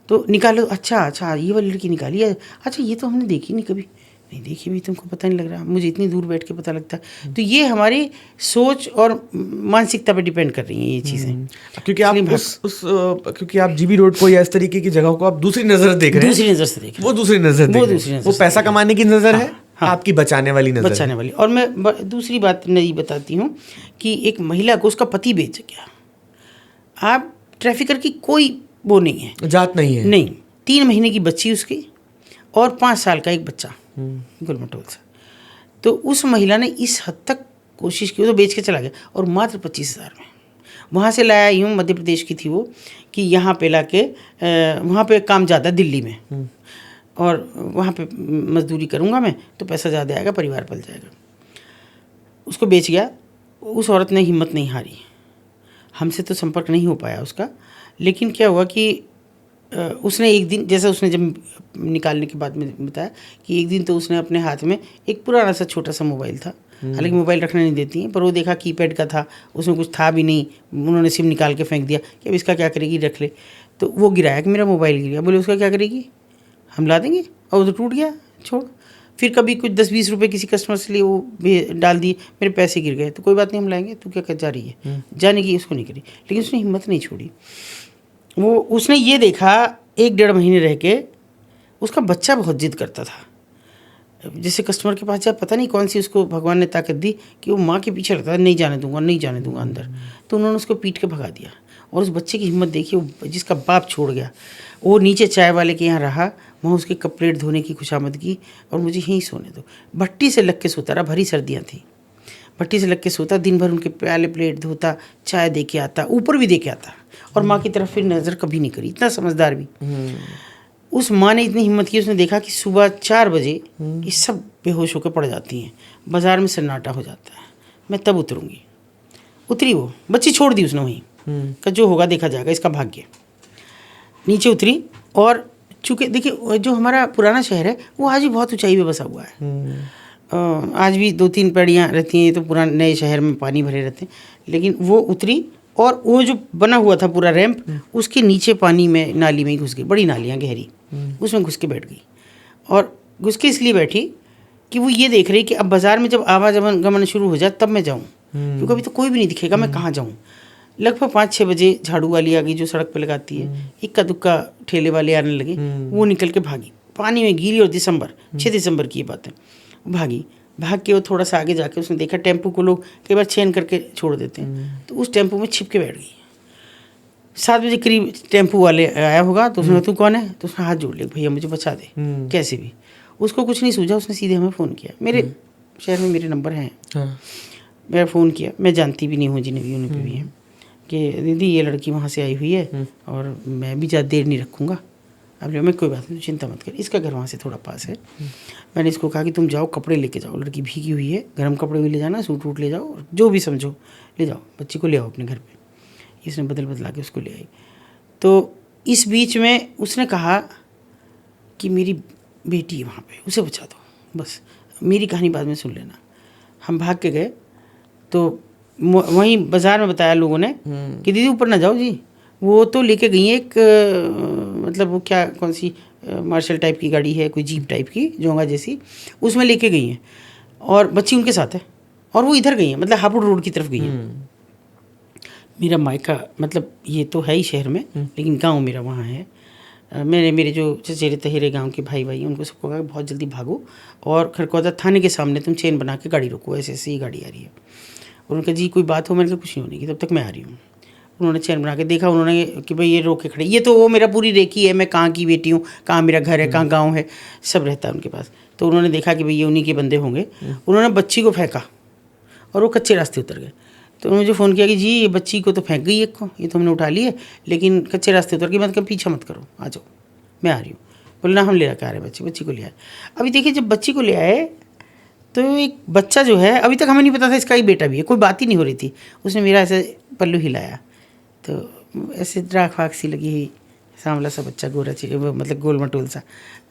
तो निकालो, अच्छा ये वाली लड़की निकाली है, अच्छा ये तो हमने देखी नहीं, कभी नहीं देखी भी, तुमको पता नहीं लग रहा, मुझे इतनी दूर बैठ के पता लगता है। तो ये हमारी सोच और मानसिकता पे डिपेंड कर रही हैं ये चीज़ें। क्योंकि आप क्योंकि आप जीबी रोड को या इस तरीके की जगह को आप दूसरी नज़र देख रहे हैं, दूसरी नज़र से देख रहे हैं, वो दूसरी नज़र, वो पैसा कमाने की नज़र है, आपकी बचाने वाली नज़र, बचाने वाली। और मैं दूसरी बात नहीं बताती हूँ कि एक महिला को उसका पति बेच गया, आप ट्रैफिकर की कोई वो नहीं है, जात नहीं है, नहीं, 3 महीने की बच्ची उसकी और 5 साल का एक बच्चा गुलमटोल से। तो उस महिला ने इस हद तक कोशिश की, वो तो बेच के चला गया, और मात्र 25,000 में वहाँ से लाया यूँ, मध्य प्रदेश की थी वो, कि यहाँ पे ला के वहाँ पे काम ज़्यादा दिल्ली में, और वहाँ पे मजदूरी करूँगा मैं तो पैसा ज़्यादा आएगा, परिवार पल जाएगा। उसको बेच गया। उस औरत ने हिम्मत नहीं हारी, हमसे तो संपर्क नहीं हो पाया उसका, लेकिन क्या हुआ कि उसने एक दिन, जैसे उसने जब निकालने के बाद में बताया कि एक दिन तो उसने अपने हाथ में एक पुराना सा छोटा सा मोबाइल था, हालांकि मोबाइल रखना नहीं देती हैं, पर वो देखा कीपैड का था, उसमें कुछ था भी नहीं, उन्होंने सिम निकाल के फेंक दिया कि अब इसका क्या करेगी, रख ले। तो वो गिराया कि मेरा मोबाइल गिर गया, बोले उसका क्या करेगी, हम ला देंगे, और वो तो टूट गया, छोड़। फिर कभी कुछ 10-20 रुपये किसी कस्टमर से लिए, वो डाल दिए, मेरे पैसे गिर गए, तो कोई बात नहीं हम लाएंगे, तू क्या कर जा रही है, जाने की उसको नहीं करी। लेकिन उसने हिम्मत नहीं छोड़ी। वो उसने ये देखा 1-1.5 महीने रह के, उसका बच्चा बहुत जिद करता था, जैसे कस्टमर के पास जाए, पता नहीं कौन सी उसको भगवान ने ताकत दी कि वो माँ के पीछे रहता है, नहीं जाने दूंगा अंदर। तो उन्होंने उसको पीट के भगा दिया, और उस बच्चे की हिम्मत देखी, वो जिसका बाप छोड़ गया, वो नीचे चाय वाले के यहाँ रहा, वहाँ उसके कप प्लेट धोने की खुशामद की, और मुझे यहीं सोने दो। भट्टी से लग के सोता रहा, भरी सर्दियाँ थी, भट्टी से लग के सोता, दिन भर उनके प्याले प्लेट धोता, चाय दे के आता, ऊपर भी दे के आता, और माँ की तरफ फिर नज़र कभी नहीं करी, इतना समझदार भी। उस माँ ने इतनी हिम्मत की, उसने देखा कि सुबह 4 बजे ये सब बेहोश होकर पड़ जाती हैं, बाज़ार में सन्नाटा हो जाता है, मैं तब उतरूँगी। उतरी, वो बच्ची छोड़ दी उसने वहीं, का जो होगा देखा जाएगा, इसका भाग्य। नीचे उतरी, और चूँकि देखिए जो हमारा पुराना शहर है वो आज भी बहुत ऊंचाई पे बसा हुआ है, आज भी 2-3 पैड़ियाँ रहती हैं, तो पुराने नए शहर में पानी भरे रहते हैं। लेकिन वो उतरी, और वो जो बना हुआ था पूरा रैंप, उसके नीचे पानी में, नाली में ही घुस गई, बड़ी नालियाँ गहरी, उसमें घुस के बैठ गई। और घुस के इसलिए बैठी कि वो ये देख रही कि अब बाज़ार में जब आवागमन शुरू हो जाए तब मैं जाऊँ, क्योंकि अभी तो कोई भी नहीं दिखेगा, मैं कहाँ जाऊँ। लगभग 5-6 बजे झाड़ू वाली आ गई, जो सड़क पे लगाती है, इक्का दुक्का ठेले वाले आने लगे, वो निकल के भागी, पानी में गीली, और 6 दिसंबर की ये बात है। भाग के वो थोड़ा सा आगे जाके उसने देखा टेम्पू को लोग कई बार चेन करके छोड़ देते हैं, तो उस टेम्पू में छिप के बैठ गई। 7 बजे करीब टेम्पू वाले आया होगा, तो उसने तू कौन है, तो उसने हाथ जोड़ लिया, भैया मुझे बचा दे कैसे भी। उसको कुछ नहीं सूझा, उसने सीधे हमें फ़ोन किया। मेरे शहर में मेरे नंबर हैं, हाँ। मैं फ़ोन किया, मैं जानती भी नहीं हूँ जिन्हें भी, उन्हें पे भी है, कि दीदी ये लड़की वहाँ से आई हुई है और मैं भी ज़्यादा देर नहीं रखूँगा। अब मैं कोई बात नहीं, चिंता मत कर, इसका घर वहाँ से थोड़ा पास है। मैंने इसको कहा कि तुम जाओ कपड़े लेके जाओ, लड़की भीगी हुई है, गर्म कपड़े भी ले जाना, सूट वूट ले जाओ, और जो भी समझो ले जाओ, बच्ची को ले आओ अपने घर पे। इसने बदला के उसको ले आई। तो इस बीच में उसने कहा कि मेरी बेटी है वहाँ पे, उसे बचा दो, बस मेरी कहानी बाद में सुन लेना। हम भाग के गए तो वहीं बाज़ार में बताया लोगों ने कि दीदी ऊपर ना जाओ जी, वो तो लेके गई है एक मतलब वो क्या कौन सी मार्शल टाइप की गाड़ी है, कोई जीप टाइप की जोंगा जैसी, उसमें लेके गई हैं और बच्ची उनके साथ है और वो इधर गई है, मतलब हापुड़ रोड की तरफ गई है। मेरा मायका मतलब ये तो है ही शहर में, लेकिन गांव मेरा वहाँ है। मैंने मेरे जो चचेरे तहेरे गांव के भाई उनको सबको कहा बहुत जल्दी भागो और खरकौदा थाने के सामने तुम चेन बना के गाड़ी रोको, ऐसे ऐसे ही गाड़ी आ रही है। और उनका जी कोई बात हो, मैंने कहा कुछ नहीं होने की, तब तक मैं आ रही हूँ। उन्होंने चैन बना के देखा, उन्होंने कि भाई ये रोक के खड़े, ये तो वो मेरा पूरी रेखी है, मैं कहाँ की बेटी हूँ, कहाँ मेरा घर है, कहाँ गांव है, सब रहता है उनके पास। तो उन्होंने देखा कि भाई ये उन्हीं के बंदे होंगे। उन्होंने बच्ची को फेंका और वो कच्चे रास्ते उतर गए। तो मुझे फ़ोन किया कि जी ये बच्ची को तो फेंक गई एक को, ये तो हमने उठा ली है, लेकिन कच्चे रास्ते उतर गई। मैं कहा पीछा मत करो, आ जाओ, मैं आ रही हूँ। बोलना हम ले आके आ रहे हैं, बच्ची को ले आए। अभी देखिए जब बच्ची को ले आए तो एक बच्चा जो है, अभी तक हमें नहीं पता था इसका ही बेटा भी है, कोई बात ही नहीं हो रही थी। उसने मेरा ऐसे पल्लू हिलाया तो ऐसे राख वाख सी लगी हुई, सांवला सा बच्चा, गोरा चाहिए मतलब गोल मटोल सा।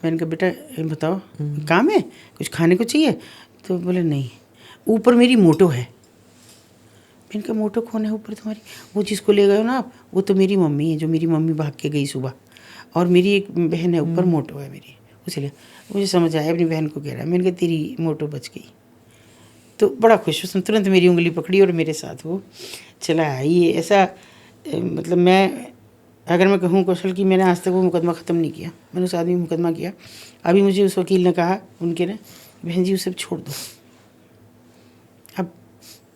मैंने कहा बेटा बताओ काम है, कुछ खाने को चाहिए? तो बोले नहीं, ऊपर मेरी मोटो है। मैंने कहा मोटो कौन है ऊपर तुम्हारी? वो जिसको ले गए हो ना आप, वो तो मेरी मम्मी है, जो मेरी मम्मी भाग के गई सुबह, और मेरी एक बहन है ऊपर, मोटो है मेरी, उसे ले। मुझे समझ आया अपनी बहन को कह रहा है। मैंने कहा तेरी मोटो बच गई। तो बड़ा खुश, उसने तुरंत मेरी उंगली पकड़ी और मेरे साथ वो चला आई। ऐसा मतलब मैं अगर मैं कहूँ कौशल कि मैंने आज तक वो मुकदमा ख़त्म नहीं किया, मैंने उस आदमी मुकदमा किया। अभी मुझे उस वकील ने कहा, उनके ने, बहन जी उसे छोड़ दो। अब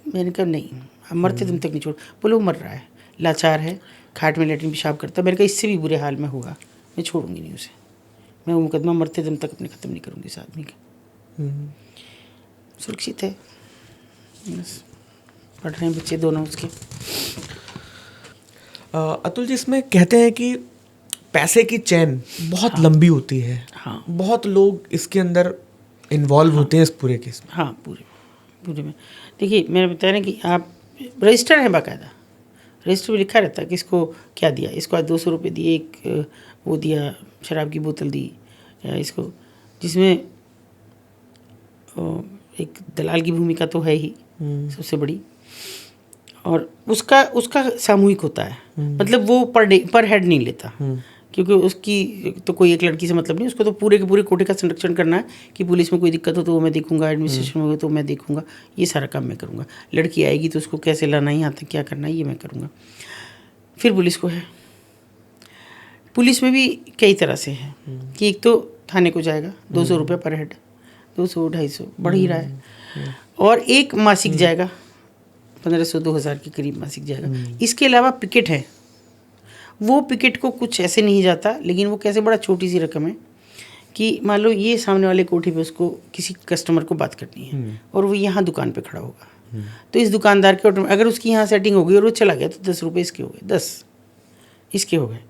मैंने कहा नहीं, अब मरते तुम तक नहीं छोड़। बोले वो मर रहा है, लाचार है, खाट में लेटरिन पेशाब करता। मैंने कहा इससे भी बुरे हाल में होगा, मैं छोड़ूंगी नहीं उसे, मैं वो मुकदमा मरते दम तक अपने ख़त्म नहीं करूँगी इस आदमी का। सुरक्षित है, बस पढ़ रहे हैं बच्चे दोनों उसके। अतुल जी, इसमें कहते हैं कि पैसे की चैन बहुत लंबी होती है। हाँ, बहुत लोग इसके अंदर इन्वॉल्व होते हैं इस पूरे केस में। हाँ, पूरे में देखिए मैंने बताया ना कि आप रजिस्टर है, बाकायदा रजिस्टर में लिखा रहता है कि इसको क्या दिया, इसको आज 200 रुपये दिए, एक वो दिया, शराब की बोतल दी इसको, जिसमें एक दलाल की भूमिका तो है ही सबसे बड़ी, और उसका सामूहिक होता है। मतलब वो पर हेड नहीं लेता, क्योंकि उसकी तो कोई एक लड़की से मतलब नहीं, उसको तो पूरे के पूरे कोटे का संरक्षण करना है कि पुलिस में कोई दिक्कत हो तो वो मैं देखूंगा, एडमिनिस्ट्रेशन में हो तो मैं देखूंगा, ये सारा काम मैं करूंगा। लड़की आएगी तो उसको कैसे लाना है, यहाँ तक क्या करना है, ये मैं करूँगा। फिर पुलिस को है, पुलिस में भी कई तरह से है कि एक तो थाने को जाएगा 200 रुपये पर हेड, 200-250 बढ़ ही रहा है, और एक मासिक जाएगा 1500-2000 के करीब मासिक जाएगा। इसके अलावा पिकेट है, वो पिकेट को कुछ ऐसे नहीं जाता, लेकिन वो कैसे बड़ा छोटी सी रकम है कि मान लो ये सामने वाले कोठी पे उसको किसी कस्टमर को बात करनी है और वो यहाँ दुकान पे खड़ा होगा, तो इस दुकानदार के ऑटो में अगर उसकी यहाँ सेटिंग हो गई और वो चला गया तो 10 रुपये इसके हो गए, 10 इसके हो गए,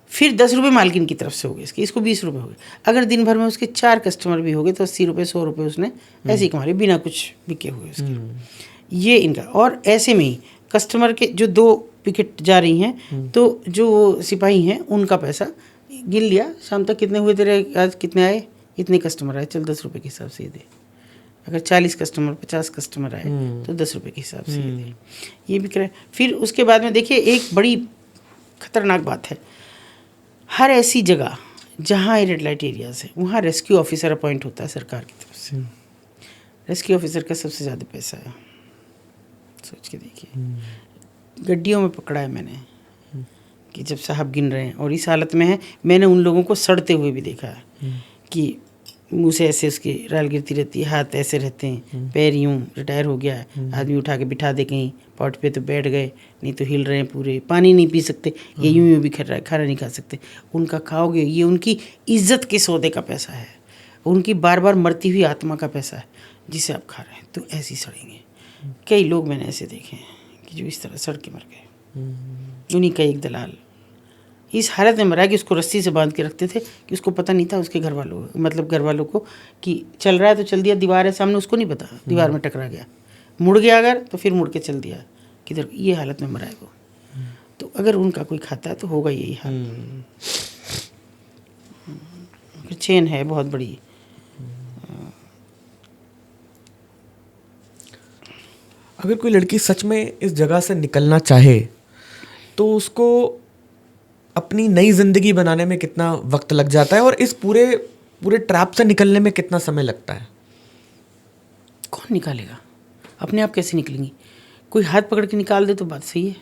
फिर 10 रुपये मालकिन की तरफ से हो गए इसको 20 रुपये हो गए। अगर दिन भर में उसके 4 कस्टमर भी हो गए तो 80 रुपये 100 रुपये उसने ऐसे ही कमा लिए बिना कुछ बिके हुए उसके। ये इनका, और ऐसे में ही कस्टमर के जो 2 पिकेट जा रही हैं तो जो सिपाही हैं उनका पैसा गिन लिया, शाम तक कितने हुए तेरे, आज कितने आए, इतने कस्टमर आए, चल 10 रुपये के हिसाब से ये दे। अगर 40 कस्टमर 50 कस्टमर आए तो 10 रुपये के हिसाब से ये दे, ये बिक रहा है। फिर उसके बाद में देखिए एक बड़ी खतरनाक बात है, हर ऐसी जगह जहाँ रेड लाइट एरियाज है वहाँ रेस्क्यू ऑफिसर अपॉइंट होता है सरकार की तरफ से। रेस्क्यू ऑफिसर का सबसे ज़्यादा पैसा है, सोच के देखिए। गड्डियों में पकड़ा है मैंने कि जब साहब गिन रहे हैं और इस हालत में है, मैंने उन लोगों को सड़ते हुए भी देखा है कि मुँह से ऐसे उसकी राल गिरती रहती है, हाथ ऐसे रहते हैं, पैर यूँ, रिटायर हो गया है, आदमी उठा के बिठा दे कहीं पॉट पे तो बैठ गए, नहीं तो हिल रहे हैं पूरे, पानी नहीं पी सकते, ये यूँ भी खा रहा है, खाना नहीं खा सकते, उनका खाओगे, ये उनकी इज्जत के सौदे का पैसा है। उनकी बार बार मरती हुई आत्मा का पैसा है जिसे आप खा रहे हैं, तो ऐसे ही सड़ेंगे। कई लोग मैंने ऐसे देखे हैं कि जो इस तरह सड़ के मर गए। उन्हीं का एक दलाल इस हालत में मरा कि उसको रस्सी से बांध के रखते थे कि उसको पता नहीं था उसके घर वालों को कि चल रहा है तो चल दिया, दीवार है सामने, उसको नहीं पता, दीवार में टकरा गया, मुड़ गया अगर तो फिर मुड़ के चल दिया किधर, ये हालत में मरा है वो। तो अगर उनका कोई खाता है तो होगा यही हाल। चेन है बहुत बड़ी। अगर कोई लड़की सच में इस जगह से निकलना चाहे तो उसको अपनी नई जिंदगी बनाने में कितना वक्त लग जाता है, और इस पूरे ट्रैप से निकलने में कितना समय लगता है? कौन निकालेगा? अपने आप कैसे निकलेंगी? कोई हाथ पकड़ के निकाल दे तो बात सही है,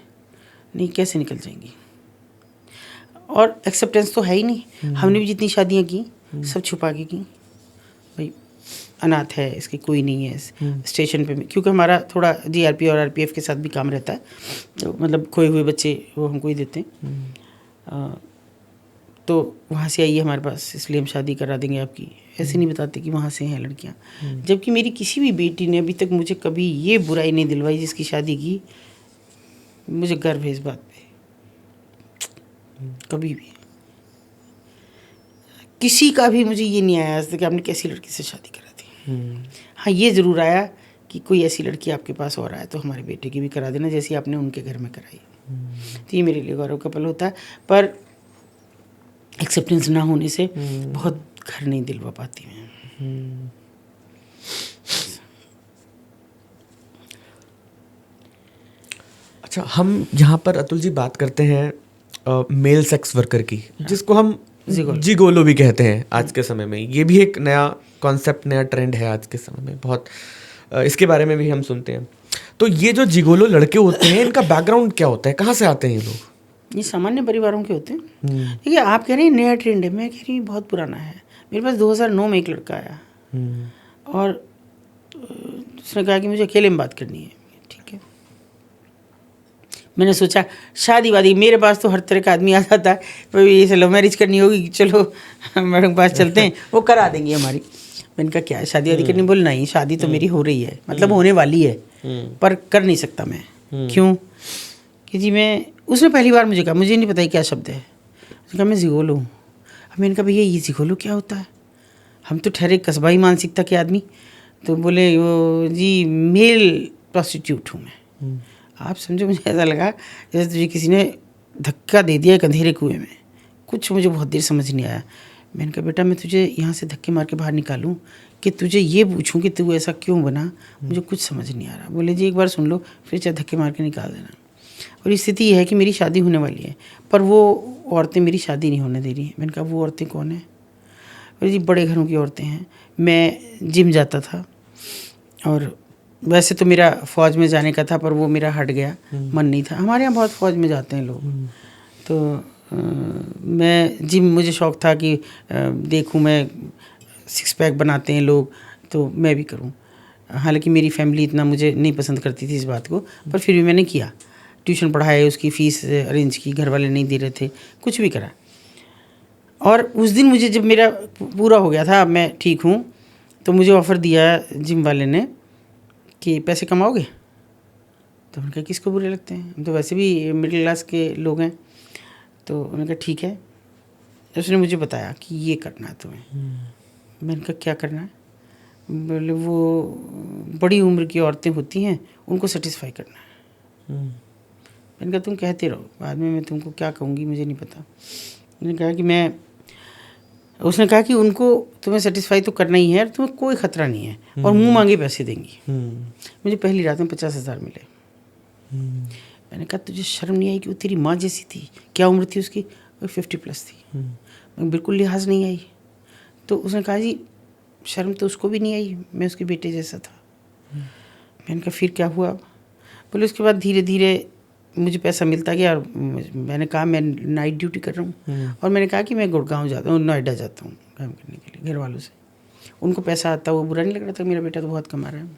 नहीं कैसे निकल जाएंगी? और एक्सेप्टेंस तो है ही नहीं। हमने भी जितनी शादियां की सब छुपा के की, भाई अनाथ है, इसकी कोई नहीं है स्टेशन पे, क्योंकि हमारा थोड़ा जीआरपी और आरपीएफ के साथ भी काम रहता है, तो मतलब खोए हुए बच्चे वो हमको ही देते हैं। तो वहाँ से आइए हमारे पास, इसलिए हम शादी करा देंगे आपकी, ऐसे नहीं बताते कि वहाँ से हैं लड़कियाँ। जबकि मेरी किसी भी बेटी ने अभी तक मुझे कभी ये बुराई नहीं दिलवाई जिसकी शादी की। मुझे गर्व है इस बात पे, कभी भी किसी का भी मुझे ये नहीं आया आज तक कि आपने कैसी लड़की से शादी करा दी। हाँ, ये ज़रूर आया कि कोई ऐसी लड़की आपके पास और आए तो हमारे बेटे की भी करा देना जैसी आपने उनके घर में कराई। तो ये मेरे लिए गौरव का पल होता है, पर एक्सेप्टेंस ना होने से बहुत घर नहीं दिलवा पाती मैं। अच्छा, हम यहाँ पर अतुल जी बात करते हैं मेल सेक्स वर्कर की, जिसको हम जिगोलो भी कहते हैं आज के समय में। ये भी एक नया कॉन्सेप्ट, नया ट्रेंड है आज के समय में, बहुत इसके बारे में भी हम सुनते हैं। तो ये जो जिगोलो लड़के होते हैं, इनका बैकग्राउंड क्या होता है, कहाँ से आते हैं ये लोग? ये सामान्य परिवारों के होते हैं। देखिए, आप कह रहे हैं नया ट्रेंड है, मैं कह रही हूँ बहुत पुराना है। मेरे पास 2009 में एक लड़का आया और उसने कहा कि मुझे अकेले में बात करनी है। ठीक है, मैंने सोचा शादी वादी, मेरे पास तो हर तरह का आदमी आ जाता है, तो ये लव मैरिज करनी होगी, चलो मैडम के पास चलते हैं, वो करा देंगी हमारी। मैंने कहा क्या शादी वादी करनी? बोल नहीं, शादी तो मेरी हो रही है, मतलब होने वाली है, पर कर नहीं सकता मैं। क्यों? कि जी मैं, उसने पहली बार मुझे कहा, मुझे नहीं पता क्या शब्द है, उसने कहा मैं जिगोलो हूँ। अब मैंने कहा भैया ये जिगोलो क्या होता है? हम तो ठहरे कस्बाई मानसिकता के आदमी। तो बोले वो जी मेल प्रोस्टिट्यूट हूँ मैं। आप समझो, मुझे ऐसा लगा जैसे तुझे किसी ने धक्का दे दिया एक अंधेरे कुएं में। कुछ मुझे बहुत देर समझ नहीं आया। मैंने कहा बेटा मैं तुझे यहाँ से धक्के मार के बाहर निकालूं कि तुझे ये पूछूं कि तू ऐसा क्यों बना? मुझे कुछ समझ नहीं आ रहा। बोले जी एक बार सुन लो, फिर चाहे धक्के मार के निकाल देना। और स्थिति ये है कि मेरी शादी होने वाली है, पर वो औरतें मेरी शादी नहीं होने दे रही हैं। मैंने कहा वो औरतें कौन हैं? बोले जी बड़े घरों की औरतें हैं। मैं जिम जाता था और वैसे तो मेरा फ़ौज में जाने का था, पर वो मेरा हट गया, मन नहीं था। हमारे यहाँ बहुत फ़ौज में जाते हैं लोग। तो मैं जिम, मुझे शौक़ था कि देखूं मैं, सिक्स पैक बनाते हैं लोग तो मैं भी करूं। हालांकि मेरी फैमिली इतना मुझे नहीं पसंद करती थी इस बात को, पर फिर भी मैंने किया। ट्यूशन पढ़ाए, उसकी फ़ीस अरेंज की, घर वाले नहीं दे रहे थे, कुछ भी करा। और उस दिन मुझे जब मेरा पूरा हो गया था, अब मैं ठीक हूँ, तो मुझे ऑफ़र दिया जिम वाले ने कि पैसे कमाओगे? तो उनका किसको बुरे लगते हैं, हम तो वैसे भी मिडिल क्लास के लोग हैं। तो उन्होंने कहा ठीक है। उसने मुझे बताया कि ये करना है तुम्हें। मैंने कहा क्या करना है? बोले वो बड़ी उम्र की औरतें होती हैं, उनको सेटिस्फाई करना है। मैंने कहा तुम कहते रहो, बाद में मैं तुमको क्या कहूँगी मुझे नहीं पता। मैंने कहा कि मैं, उसने कहा कि उनको तुम्हें सेटिस्फाई तो करना ही है, तुम्हें कोई ख़तरा नहीं है, और मुंह मांगे पैसे देंगी। मुझे पहली रात में 50,000 मिले। मैंने कहा तुझे शर्म नहीं आई कि वो तेरी माँ जैसी थी? क्या उम्र थी उसकी? वो 50+ थी। बिल्कुल लिहाज नहीं आई। तो उसने कहा जी शर्म तो उसको भी नहीं आई, मैं उसके बेटे जैसा था। मैंने कहा फिर क्या हुआ? बोले उसके बाद धीरे धीरे मुझे पैसा मिलता गया, और मैंने कहा मैं नाइट ड्यूटी कर रहा हूँ, और मैंने कहा कि मैं गुड़गांव जाता हूँ, नोएडा जाता हूँ काम करने के लिए घर वालों से। उनको पैसा आता, वो बुरा नहीं लग रहा था, मेरा बेटा तो बहुत कमा रहा है।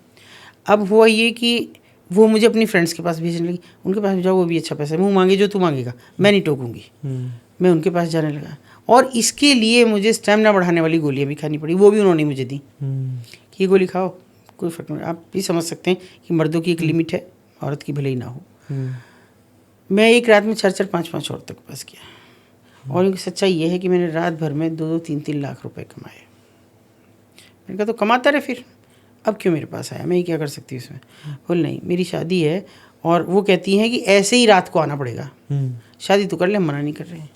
अब हुआ ये कि वो मुझे अपनी फ्रेंड्स के पास भेजने लगी, उनके पास जाओ वो भी अच्छा पैसा है, मुँह मांगे जो तू मांगेगा, मैं नहीं टोकूंगी। मैं उनके पास जाने लगा, और इसके लिए मुझे स्टेमिना बढ़ाने वाली गोलियां भी खानी पड़ी, वो भी उन्होंने मुझे दी कि ये गोली खाओ, कोई फर्क नहीं। आप भी समझ सकते हैं कि मर्दों की एक लिमिट है, औरत की भले ही ना हो। मैं एक रात में 4-4, 5-5 औरतों के पास गया, और इनकी सच्चाई ये है कि मैंने रात भर में 2-2, 3-3 लाख रुपए कमाए। मैंने कहा तो कमाता रहे फिर, अब क्यों मेरे पास आया, मैं ही क्या कर सकती हूँ इसमें। बोल नहीं, मेरी शादी है, और वो कहती हैं कि ऐसे ही रात को आना पड़ेगा। शादी तो कर ले, हम मना नहीं कर रहे हैं।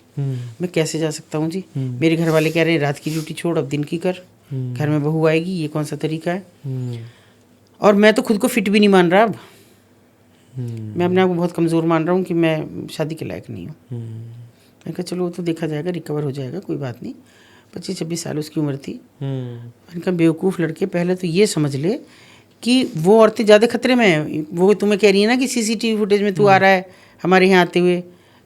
मैं कैसे जा सकता हूँ जी, मेरे घर वाले कह रहे हैं रात की ड्यूटी छोड़, अब दिन की कर, घर में बहू आएगी, ये कौन सा तरीका है। और मैं तो खुद को फिट भी नहीं मान रहा अब, मैं अपने आप को बहुत कमज़ोर मान रहा हूँ कि मैं शादी के लायक नहीं हूँ। मैंने कहा चलो वो तो देखा जाएगा, रिकवर हो जाएगा, कोई बात नहीं। 25-26 साल उसकी उम्र थी। मैंने कहा बेवकूफ़ लड़के, पहले तो ये समझ ले कि वो औरतें ज़्यादा खतरे में हैं। वो तुम्हें कह रही है ना कि सीसीटीवी फुटेज में तू आ रहा है हमारे यहाँ आते हुए,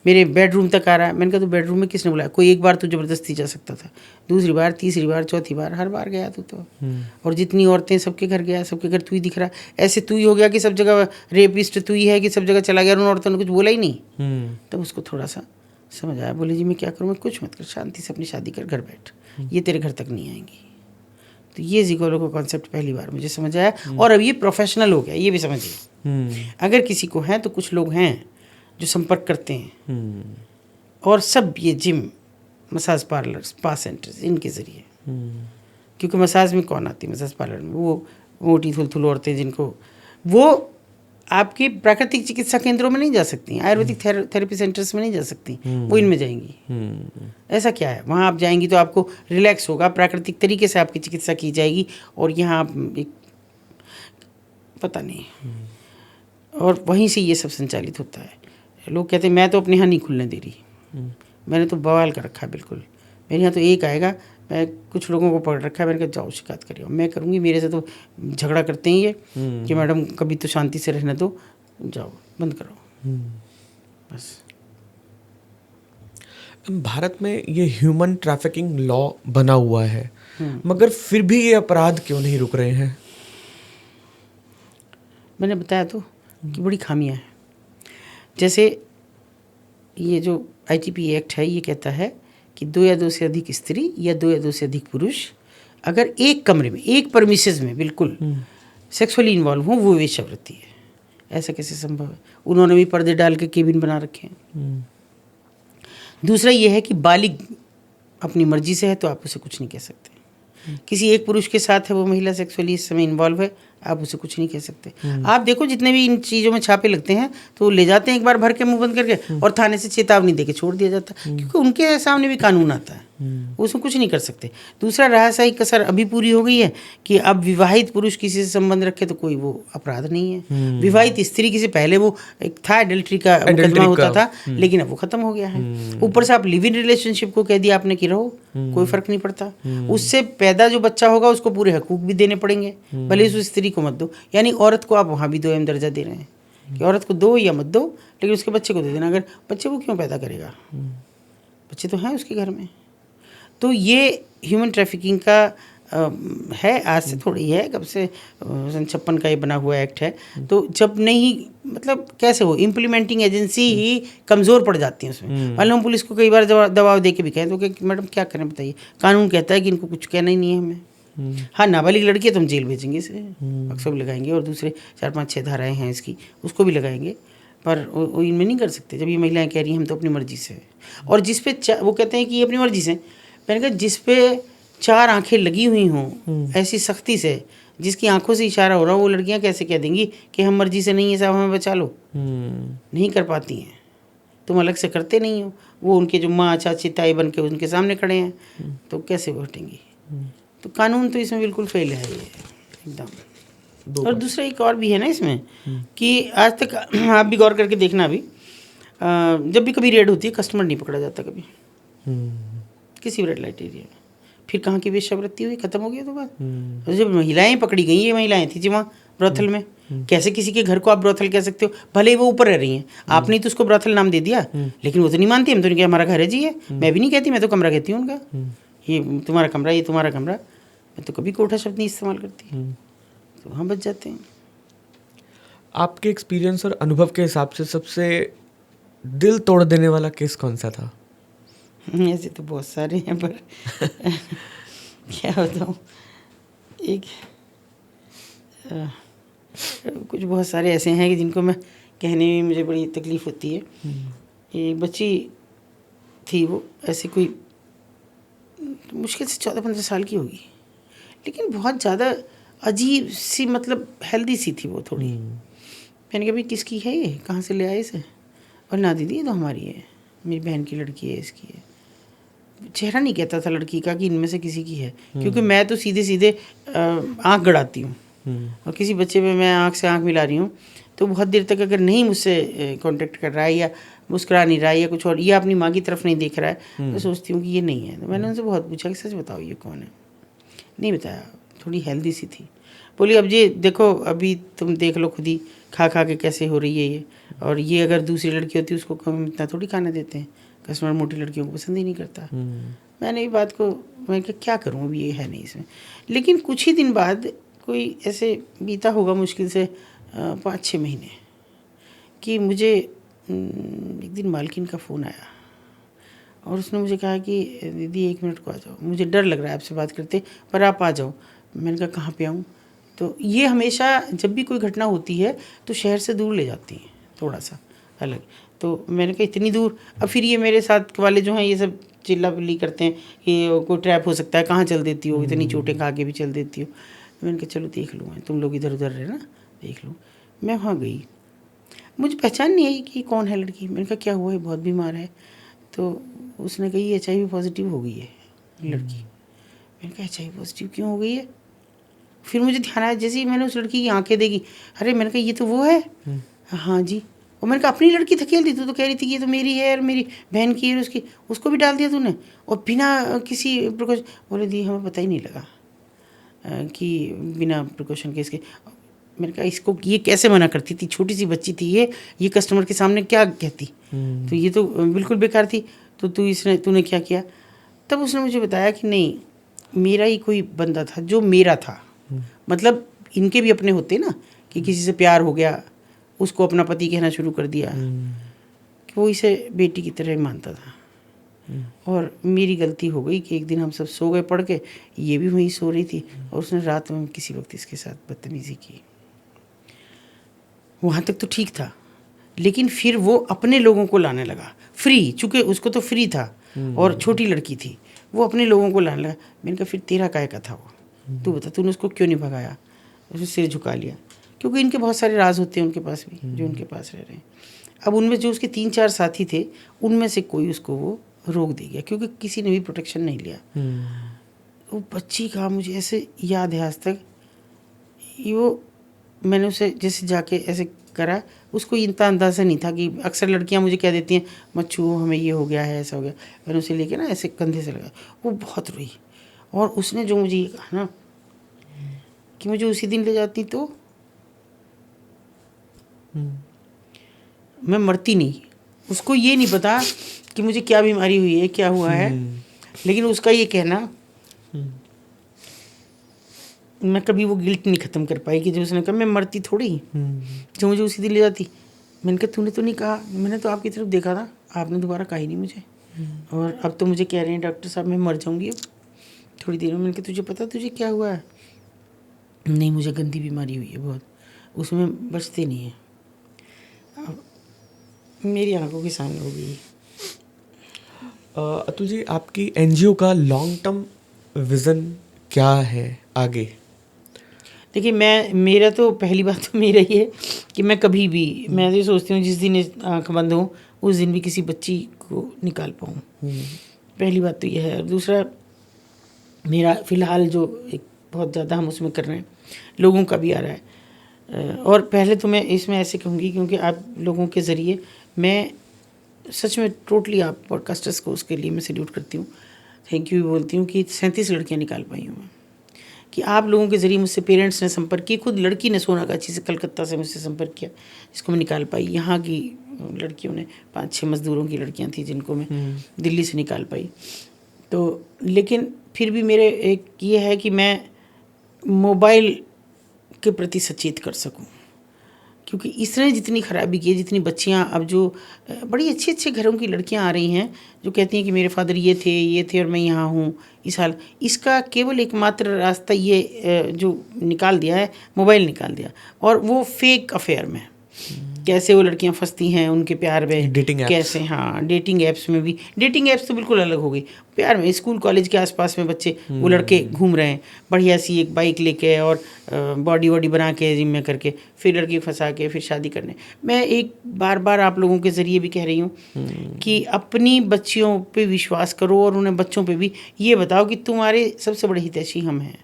मेरे बेडरूम तक आ रहा है। मैंने कहा तो बेडरूम में किसने बुलाया, कोई एक बार तो ज़बरदस्ती जा सकता था, दूसरी बार, तीसरी बार, चौथी बार, हर बार गया तू तो। और जितनी औरतें सबके घर गया, सबके घर तू ही दिख रहा, ऐसे तू ही हो गया कि सब जगह रेपिस्ट तू ही है, कि सब जगह चला गया, उन औरतों ने कुछ बोला ही नहीं। तब उसको थोड़ा सा समझ आया, बोले जी मैं क्या करूँ, मैं कुछ मत कर, शांति से अपनी शादी कर, घर बैठ, ये तेरे घर तक नहीं आएंगी। तो ये जिगोलो का कॉन्सेप्ट पहली बार मुझे समझ आया, और अब ये प्रोफेशनल हो गया, ये भी समझिए। अगर किसी को है तो कुछ लोग हैं जो संपर्क करते हैं, और सब ये gym, massage parlour, spa centres, इनके ज़रिए। क्योंकि मसाज में कौन आती है, मसाज पार्लर में वो मोटी थुलथुल औरतें जिनको, वो आपके प्राकृतिक चिकित्सा केंद्रों में नहीं जा सकती, आयुर्वेदिक थेरेपी सेंटर्स में नहीं जा सकती, वो इनमें जाएंगी। ऐसा क्या है, वहाँ आप जाएंगी तो आपको रिलैक्स होगा, प्राकृतिक तरीके से आपकी चिकित्सा की जाएगी, और यहाँ आप एक पता नहीं, और वहीं से ये सब संचालित होता है। लोग कहते हैं मैं तो अपने यहाँ नहीं खुलने दे रही, मैंने तो बवाल कर रखा है बिल्कुल, मेरे यहाँ तो एक आएगा, मैं कुछ लोगों को पकड़ रखा है, मैंने कहा जाओ शिकायत करिए, मैं करूँगी, मेरे से तो झगड़ा करते हैं ये कि मैडम कभी तो शांति से रहने दो, जाओ बंद करो बस। भारत में ये ह्यूमन ट्रैफिकिंग लॉ बना हुआ है, मगर फिर भी ये अपराध क्यों नहीं रुक रहे हैं? मैंने बताया तो कि बड़ी खामियां हैं। जैसे ये जो ITP एक्ट है, ये कहता है कि 2 या 2 से अधिक स्त्री या 2 या 2 से अधिक पुरुष अगर एक कमरे में, एक परमिसेस में बिल्कुल सेक्सुअली इन्वॉल्व हों, वो वेश्यावृत्ति है। ऐसा कैसे संभव है? उन्होंने भी पर्दे डाल के केबिन बना रखे हैं। दूसरा ये है कि बालिग अपनी मर्जी से है तो आप उसे कुछ नहीं कह सकते। किसी एक पुरुष के साथ है वो महिला सेक्सुअली इस समय इन्वॉल्व है, आप उसे कुछ नहीं कह सकते। आप देखो जितने भी इन चीज़ों में छापे लगते हैं तो ले जाते हैं एक बार भर के मुंह बंद करके, और थाने से चेतावनी देके छोड़ दिया जाता है, क्योंकि उनके सामने भी कानून आता है, उसमें कुछ नहीं कर सकते। दूसरा, राजशाही कसर अभी पूरी हो गई है कि अब विवाहित पुरुष किसी से संबंध रखे तो कोई वो अपराध नहीं है। विवाहित स्त्री किसी, पहले वो एक था एडल्ट्री का मुकदमा होता था, लेकिन अब वो खत्म हो गया है। ऊपर से आप लिव इन रिलेशनशिप को कह दिया आपने कि रहो, कोई फर्क नहीं पड़ता। उससे पैदा जो बच्चा होगा उसको पूरे हकूक भी देने पड़ेंगे, भले उस स्त्री को मत दो। यानी औरत को आप वहाँ भी 2M दर्जा दे रहे हैं कि औरत को दो या मत दो, लेकिन उसके बच्चे को दे देना। अगर बच्चे वो क्यों पैदा करेगा, बच्चे तो हैं उसके घर में। तो ये ह्यूमन ट्रैफिकिंग का है, आज से थोड़ी है, कब से 56 का ये बना हुआ एक्ट है। तो जब नहीं, मतलब कैसे हो, इम्प्लीमेंटिंग एजेंसी ही कमज़ोर पड़ जाती है उसमें। मान लो हम पुलिस को कई बार दबाव दे के भी कहें तो कि मैडम क्या करें बताइए, कानून कहता है कि इनको कुछ कहना ही नहीं है हमें। हाँ, नाबालिग लड़की है तो हम जेल भेजेंगे इसे, अक्सर भी लगाएंगे, और दूसरे 4-5-6 धाराएँ हैं इसकी, उसको भी लगाएंगे, पर वो इनमें नहीं कर सकते जब ये महिलाएं कह रही हैं हम तो अपनी मर्जी से। और जिस पे वो कहते हैं कि ये अपनी मर्जी से, मैंने कहा जिस पे 4 आंखें लगी हुई हों ऐसी सख्ती से, जिसकी आंखों से इशारा हो रहा हो, वो लड़कियां कैसे कह देंगी कि हम मर्जी से नहीं है साहब, हमें बचा लो। नहीं कर पाती हैं, तुम अलग से करते नहीं हो, वो उनके जो माँ चाची ताई बन के उनके सामने खड़े हैं, तो कैसे वो हटेंगी। तो कानून तो इसमें बिल्कुल फेल है ये एकदम। और दूसरा एक और भी है ना इसमें कि आज तक आप भी गौर करके देखना, अभी जब भी कभी रेड होती है कस्टमर नहीं पकड़ा जाता कभी, किसी रेड लाइट एरिया में। फिर कहाँ की वेश्यावृत्ति हुई, खत्म हो गया तो बात। और जब महिलाएं पकड़ी गई, ये महिलाएं थी जी वहाँ ब्रोथल में, कैसे किसी के घर को आप ब्रोथल कह सकते हो, भले ही वो ऊपर रह रही हैं, आपने तो उसको ब्रोथल नाम दे दिया, लेकिन वो तो नहीं मानती। हम तो नहीं कहा हमारा घर है जी, है, मैं भी नहीं कहती, मैं तो कमरा कहती हूँ उनका, ये तुम्हारा कमरा, ये तुम्हारा कमरा, मैं तो कभी कोठा शब्द नहीं इस्तेमाल करती, तो वहाँ बच जाते हैं। आपके एक्सपीरियंस और अनुभव के हिसाब से सबसे दिल तोड़ देने वाला केस कौन सा था? ऐसे तो बहुत सारे हैं, पर क्या बताऊँ, एक अ, कुछ बहुत सारे ऐसे हैं कि जिनको मैं कहने में मुझे बड़ी तकलीफ़ होती है। एक बच्ची थी, वो ऐसे कोई मुश्किल से 14-15 साल की होगी, लेकिन बहुत ज़्यादा अजीब सी, मतलब हेल्दी सी थी वो थोड़ी। मैंने कहा भाई किसकी है ये, कहाँ से ले आए इसे? और ना दीदी ये तो हमारी है, मेरी बहन की लड़की है, इसकी है। चेहरा नहीं कहता था लड़की का कि इनमें से किसी की है, क्योंकि मैं तो सीधे सीधे आँख गड़ाती हूँ, और किसी बच्चे पे मैं आँख से आँख मिला रही हूँ तो बहुत देर तक अगर नहीं मुझसे कांटेक्ट कर रहा है या मुस्कुरा नहीं रहा है या कुछ और, या अपनी माँ की तरफ नहीं देख रहा है, तो सोचती हूँ कि ये नहीं है। तो मैंने उनसे बहुत पूछा कि सच बताओ ये कौन है? नहीं बताया। थोड़ी हेल्दी सी थी। बोली अब ये देखो, अभी तुम देख लो खुद ही, खा खा के कैसे हो रही है ये, और ये अगर दूसरी लड़की होती उसको हम इतना थोड़ी खाने देते हैं, कस्टमर मोटी लड़कियों को पसंद ही नहीं करता। मैंने ये बात को, मैं क्या करूँ, अब ये है नहीं इसमें। लेकिन कुछ ही दिन बाद, कोई ऐसे बीता होगा मुश्किल से 5-6 महीने, कि मुझे एक दिन मालकिन का फ़ोन आया और उसने मुझे कहा कि दीदी 1 मिनट को आ जाओ, मुझे डर लग रहा है आपसे बात करते, पर आप आ जाओ। मैंने कहा कहाँ पे आऊँ? तो ये हमेशा जब भी कोई घटना होती है तो शहर से दूर ले जाती हैं, थोड़ा सा अलग। तो मैंने कहा इतनी दूर? अब फिर ये मेरे साथ वाले जो हैं ये सब चिल्ला बिल्ली करते हैं कि कोई ट्रैप हो सकता है, कहाँ चल देती हो, इतनी चोटें खा के भी चल देती हो। मैंने कहा चलो देख लूँ, तुम लोग इधर उधर रहे ना, देख लूँ। मैं वहाँ गई, मुझे पहचान नहीं आई कि कौन है लड़की। मैंने कहा क्या हुआ है, बहुत बीमार है? तो उसने कही HIV पॉजिटिव हो गई है लड़की। मैंने कहा HIV पॉजिटिव क्यों हो गई है? फिर मुझे ध्यान आया, जैसे ही मैंने उस लड़की की आंखें देखी, अरे मैंने कहा ये तो वो है। हाँ जी। और मैंने कहा अपनी लड़की धकेल दी, तू तो कह रही थी कि ये तो मेरी है और मेरी बहन की है, उसकी उसको भी डाल दिया तूने, और बिना किसी प्रिकॉशन। बोले दी हमें पता ही नहीं लगा कि बिना प्रिकॉशन के इसके। मैंने कहा इसको ये कैसे मना करती थी, छोटी सी बच्ची थी ये कस्टमर के सामने क्या कहती? तो ये तो बिल्कुल बेकार थी। तो तूने क्या किया? तब उसने मुझे बताया कि नहीं, मेरा ही कोई बंदा था जो मेरा था। मतलब इनके भी अपने होते ना, कि किसी से प्यार हो गया, उसको अपना पति कहना शुरू कर दिया, कि वो इसे बेटी की तरह मानता था। और मेरी गलती हो गई कि एक दिन हम सब सो गए पढ़ के, ये भी वहीं सो रही थी, और उसने रात में किसी वक्त इसके साथ बदतमीज़ी की। वहाँ तक तो ठीक था, लेकिन फिर वो अपने लोगों को लाने लगा फ्री, चूँकि उसको तो फ्री था और छोटी लड़की थी, वो अपने लोगों को लाने लगा। मैंने कहा फिर तेरा काय का था वो, तू बता, तूने उसको क्यों नहीं भगाया? उसने सिर झुका लिया, क्योंकि इनके बहुत सारे राज होते हैं उनके पास भी, जो उनके पास रह रहे हैं। अब उनमें जो उसके 3-4 साथी थे, उनमें से कोई उसको वो रोक दे गया, क्योंकि किसी ने भी प्रोटेक्शन नहीं लिया। वो बच्ची का मुझे ऐसे याद है आज तक, वो मैंने उसे जैसे जाके ऐसे करा, उसको इतना अंदाज़ा नहीं था कि अक्सर लड़कियां मुझे कह देती हैं मच्छू हमें ये हो गया है, ऐसा हो गया। मैंने उसे लेके ना ऐसे कंधे से लगा, वो बहुत रोई। और उसने जो मुझे ये कहा ना कि मुझे उसी दिन ले जाती तो मैं मरती नहीं। उसको ये नहीं पता कि मुझे क्या बीमारी हुई है, क्या हुआ है, लेकिन उसका ये कहना, मैं कभी वो गिल्ट नहीं ख़त्म कर पाई कि जो उसने कहा मैं मरती थोड़ी, जो मुझे उसी दिन ले जाती। मैंने कहा तूने तो नहीं कहा, मैंने तो आपकी तरफ देखा था, आपने दोबारा कहा ही नहीं मुझे, और अब तो मुझे कह रहे हैं डॉक्टर साहब मैं मर जाऊंगी अब थोड़ी देर में। मैंने कहा तुझे पता तुझे क्या हुआ है? नहीं मुझे गंदी बीमारी हुई है बहुत, उसमें बचते नहीं है। अब मेरी आंखों के सामने हो गई। अतुल जी, आपकी NGO का लॉन्ग टर्म विज़न क्या है आगे? देखिए मेरा तो पहली बात तो मेरा ही है कि मैं कभी भी, मैं ये सोचती हूँ जिस दिन आँख बंद हो उस दिन भी किसी बच्ची को निकाल पाऊँ। पहली बात तो ये है। और दूसरा, मेरा फ़िलहाल जो एक बहुत ज़्यादा हम उसमें कर रहे हैं, लोगों का भी आ रहा है। और पहले तो मैं इसमें ऐसे कहूँगी, क्योंकि आप लोगों के ज़रिए मैं सच में टोटली आप पॉडकास्टर्स को उसके लिए मैं सैल्यूट करती हूँ, थैंक यू भी बोलती हूँ कि 37 लड़कियाँ निकाल पाई हूँ मैं, कि आप लोगों के ज़रिए मुझसे पेरेंट्स ने संपर्क किया, खुद लड़की ने सोनागाछी से कलकत्ता से मुझसे संपर्क किया, जिसको मैं निकाल पाई। यहाँ की लड़कियों ने 5-6 मज़दूरों की लड़कियाँ थी जिनको मैं दिल्ली से निकाल पाई। तो लेकिन फिर भी मेरे एक ये है कि मैं मोबाइल के प्रति सचेत कर सकूं। क्योंकि इसने जितनी खराबी की है, जितनी बच्चियां अब जो बड़ी अच्छे अच्छे घरों की लड़कियां आ रही हैं जो कहती हैं कि मेरे फादर ये थे और मैं यहाँ हूँ इस हाल, इसका केवल एकमात्र रास्ता ये जो निकाल दिया है, मोबाइल निकाल दिया, और वो फेक अफेयर में कैसे वो लड़कियां फंसती हैं उनके प्यार में, डेटिंग ऐप्स, कैसे, हाँ डेटिंग ऐप्स में भी, डेटिंग ऐप्स तो बिल्कुल अलग हो गई, प्यार में स्कूल कॉलेज के आसपास में बच्चे वो लड़के घूम रहे हैं बढ़िया सी एक बाइक लेके और बॉडी वॉडी बना के जिम में करके, फिर लड़की फंसा के फिर शादी करने। मैं एक बार आप लोगों के ज़रिए भी कह रही हूँ कि अपनी बच्चियों पे विश्वास करो और उन्हें बच्चों पे भी ये बताओ कि तुम्हारे सबसे बड़े हितैषी हम हैं,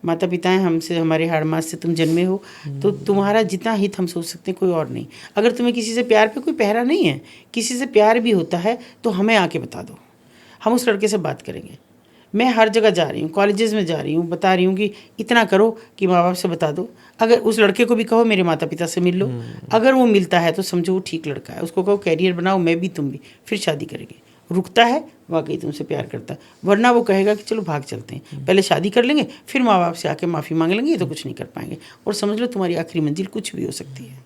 माता पिता हैं, हमसे, हमारे हाड़ मास से तुम जन्मे हो, तो तुम्हारा जितना हित हम सोच सकते हैं कोई और नहीं। अगर तुम्हें किसी से प्यार पे कोई पहरा नहीं है, किसी से प्यार भी होता है तो हमें आके बता दो, हम उस लड़के से बात करेंगे। मैं हर जगह जा रही हूँ, कॉलेजेस में जा रही हूँ, बता रही हूँ कि इतना करो कि माँ बाप से बता दो। अगर उस लड़के को भी कहो मेरे माता पिता से मिल लो, अगर वो मिलता है तो समझो वो ठीक लड़का है, उसको कहो कैरियर बनाओ, मैं भी तुम भी, फिर शादी करेंगे। रुकता है वाकई तुमसे प्यार करता है, वरना वो कहेगा कि चलो भाग चलते हैं, पहले शादी कर लेंगे फिर माँ बाप से आके माफ़ी मांग लेंगे, ये तो कुछ नहीं कर पाएंगे। और समझ लो तुम्हारी आखिरी मंजिल कुछ भी हो सकती है,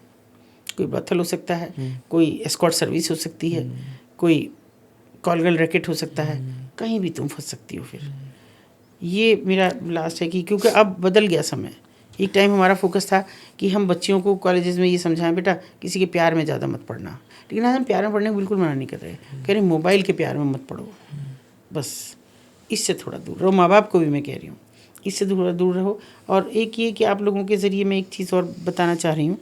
कोई ब्रथल हो सकता है, कोई एस्कॉर्ट सर्विस हो सकती है, कोई कॉलगर्ल रैकेट हो सकता है, कहीं भी तुम फंस सकती हो। फिर ये मेरा लास्ट है कि क्योंकि अब बदल गया समय। एक टाइम हमारा फोकस था कि हम बच्चियों को कॉलेजेस में ये समझाएं बेटा किसी के प्यार में ज़्यादा मत पड़ना, लेकिन आज हम प्यार में पढ़ने को बिल्कुल मना नहीं कर रहे, कह रहे मोबाइल के प्यार में मत पढ़ो, बस इससे थोड़ा दूर रहो। माँ बाप को भी मैं कह रही हूँ इससे थोड़ा दूर रहो। और एक ये कि आप लोगों के ज़रिए मैं एक चीज़ और बताना चाह रही हूँ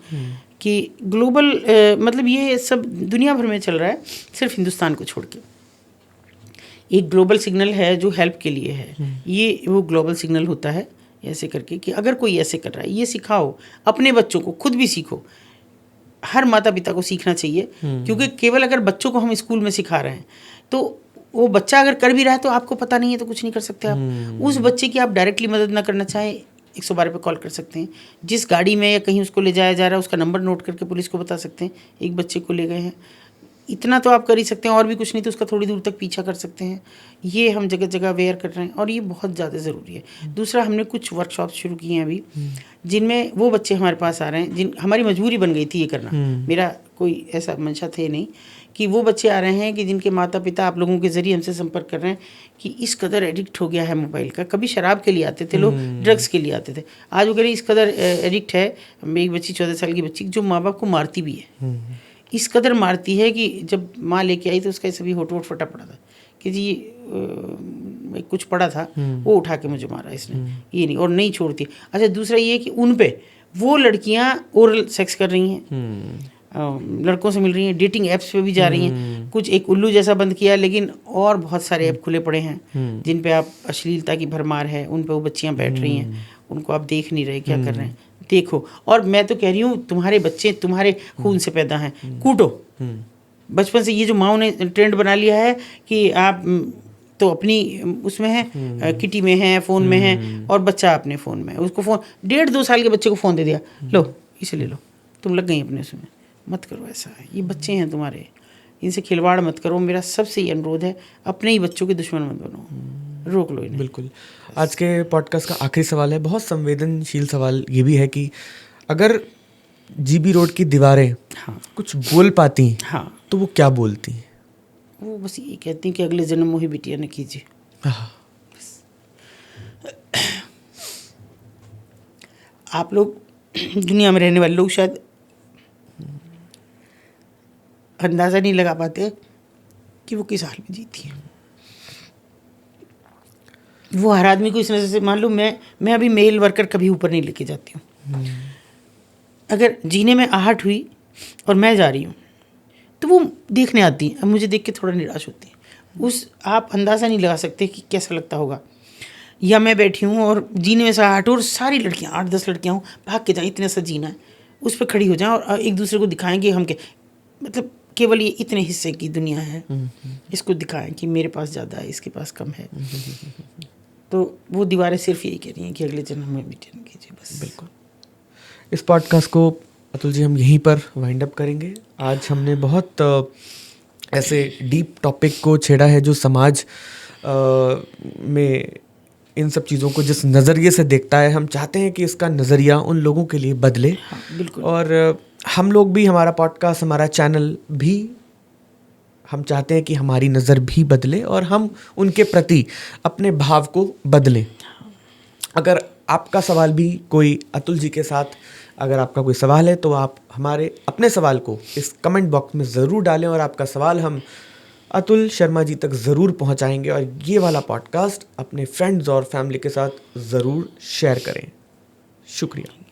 कि ग्लोबल मतलब ये सब दुनिया भर में चल रहा है, सिर्फ हिंदुस्तान को छोड़ के। एक ग्लोबल सिग्नल है जो हेल्प के लिए है, ये वो ग्लोबल सिग्नल होता है ऐसे करके कि अगर कोई ऐसे कर रहा है ये सिखाओ अपने बच्चों को, खुद भी सीखो। हर माता पिता को सीखना चाहिए, क्योंकि केवल अगर बच्चों को हम स्कूल में सिखा रहे हैं तो वो बच्चा अगर कर भी रहा है तो आपको पता नहीं है तो कुछ नहीं कर सकते आप। उस बच्चे की आप डायरेक्टली मदद ना करना चाहें 112 पे कॉल कर सकते हैं। जिस गाड़ी में या कहीं उसको ले जाया जा रहा है उसका नंबर नोट करके पुलिस को बता सकते हैं एक बच्चे को ले गए हैं, इतना तो आप कर ही सकते हैं। और भी कुछ नहीं तो उसका थोड़ी दूर तक पीछा कर सकते हैं। ये हम जगह जगह अवेयर कर रहे हैं और ये बहुत ज़्यादा ज़रूरी है। दूसरा, हमने कुछ वर्कशॉप शुरू किए हैं अभी जिनमें वो बच्चे हमारे पास आ रहे हैं जिन हमारी मजबूरी बन गई थी ये करना, मेरा कोई ऐसा मंशा थे नहीं, कि वो बच्चे आ रहे हैं कि जिनके माता पिता आप लोगों के ज़रिए हमसे संपर्क कर रहे हैं कि इस कदर एडिक्ट हो गया है मोबाइल का। कभी शराब के लिए आते थे लोग, ड्रग्स के लिए आते थे, आज वो कह रहे इस कदर एडिक्ट है। एक बच्ची 14 साल की बच्ची जो माँ बाप को मारती भी है, इस कदर मारती है कि जब माँ लेके आई तो उसका सभी होठ वोट फटा पड़ा था कि जी कुछ पड़ा था वो उठा के मुझे मारा इसने, ये नहीं, और नहीं छोड़ती। अच्छा, दूसरा ये कि उन पे वो लड़कियां ओरल सेक्स कर रही हैं, लड़कों से मिल रही हैं, डेटिंग ऐप्स पे भी जा रही हैं। कुछ एक उल्लू जैसा बंद किया, लेकिन और बहुत सारे ऐप खुले पड़े हैं जिन पे आप अश्लीलता की भरमार है, उन पे वो बच्चियां बैठ रही हैं, उनको आप देख नहीं रहे क्या कर रहे हैं, देखो। और मैं तो कह रही हूँ तुम्हारे बच्चे तुम्हारे खून से पैदा हैं, कूटो बचपन से। ये जो माओ ने ट्रेंड बना लिया है कि आप तो अपनी उसमें है, किटी में है, फ़ोन में है, और बच्चा अपने फ़ोन में, उसको फ़ोन 1.5-2 साल के बच्चे को फ़ोन दे दिया, लो इसे ले लो, तुम लग गई अपने उसमें। मत करो ऐसा, ये बच्चे हैं तुम्हारे, इनसे खिलवाड़ मत करो। मेरा सबसे ये अनुरोध है, अपने ही बच्चों के दुश्मन मत बनो, रोक लो इन्हें। बिल्कुल। आज के पॉडकास्ट का आखिरी सवाल है, बहुत संवेदनशील सवाल ये भी है कि अगर जीबी रोड की दीवारें कुछ बोल पाती तो वो क्या बोलती? वो बस ये कहती हैं कि अगले जन्म मोही बिटिया न कीजिए। आप लोग दुनिया में रहने वाले लोग शायद अंदाज़ा नहीं लगा पाते कि वो किस हाल में जीती है। वो हर आदमी को इस नज़र से, मान लो मैं अभी मेल वर्कर कभी ऊपर नहीं लेके जाती हूँ। अगर जीने में आहट हुई और मैं जा रही हूँ तो वो देखने आती हैं, अब मुझे देख के थोड़ा निराश होती है। आप अंदाज़ा नहीं लगा सकते कि कैसा लगता होगा। या मैं बैठी हूँ और जीने में से आहट और सारी लड़कियाँ 8-10 लड़कियाँ हूँ, भाग के जाएँ, इतने सा जीना है, उस पर खड़ी हो जाएँ और एक दूसरे को दिखाएंगे हम के, मतलब केवल ये इतने हिस्से की दुनिया है, इसको दिखाएं कि मेरे पास ज़्यादा है, इसके पास कम है। तो वो दीवारें सिर्फ यही कह रही हैं कि अगले जन्म में बिटिया न कीजिए, बस। बिल्कुल। इस पॉडकास्ट को अतुल जी हम यहीं पर वाइंड अप करेंगे। आज हमने बहुत ऐसे डीप टॉपिक को छेड़ा है जो समाज में इन सब चीज़ों को जिस नज़रिए से देखता है, हम चाहते हैं कि इसका नज़रिया उन लोगों के लिए बदले। बिल्कुल। और हम लोग भी, हमारा पॉडकास्ट, हमारा चैनल भी, हम चाहते हैं कि हमारी नज़र भी बदले और हम उनके प्रति अपने भाव को बदलें। अगर आपका सवाल भी कोई अतुल जी के साथ, अगर आपका कोई सवाल है तो आप हमारे अपने सवाल को इस कमेंट बॉक्स में ज़रूर डालें और आपका सवाल हम अतुल शर्मा जी तक ज़रूर पहुंचाएंगे और ये वाला पॉडकास्ट अपने फ्रेंड्स और फैमिली के साथ ज़रूर शेयर करें। शुक्रिया।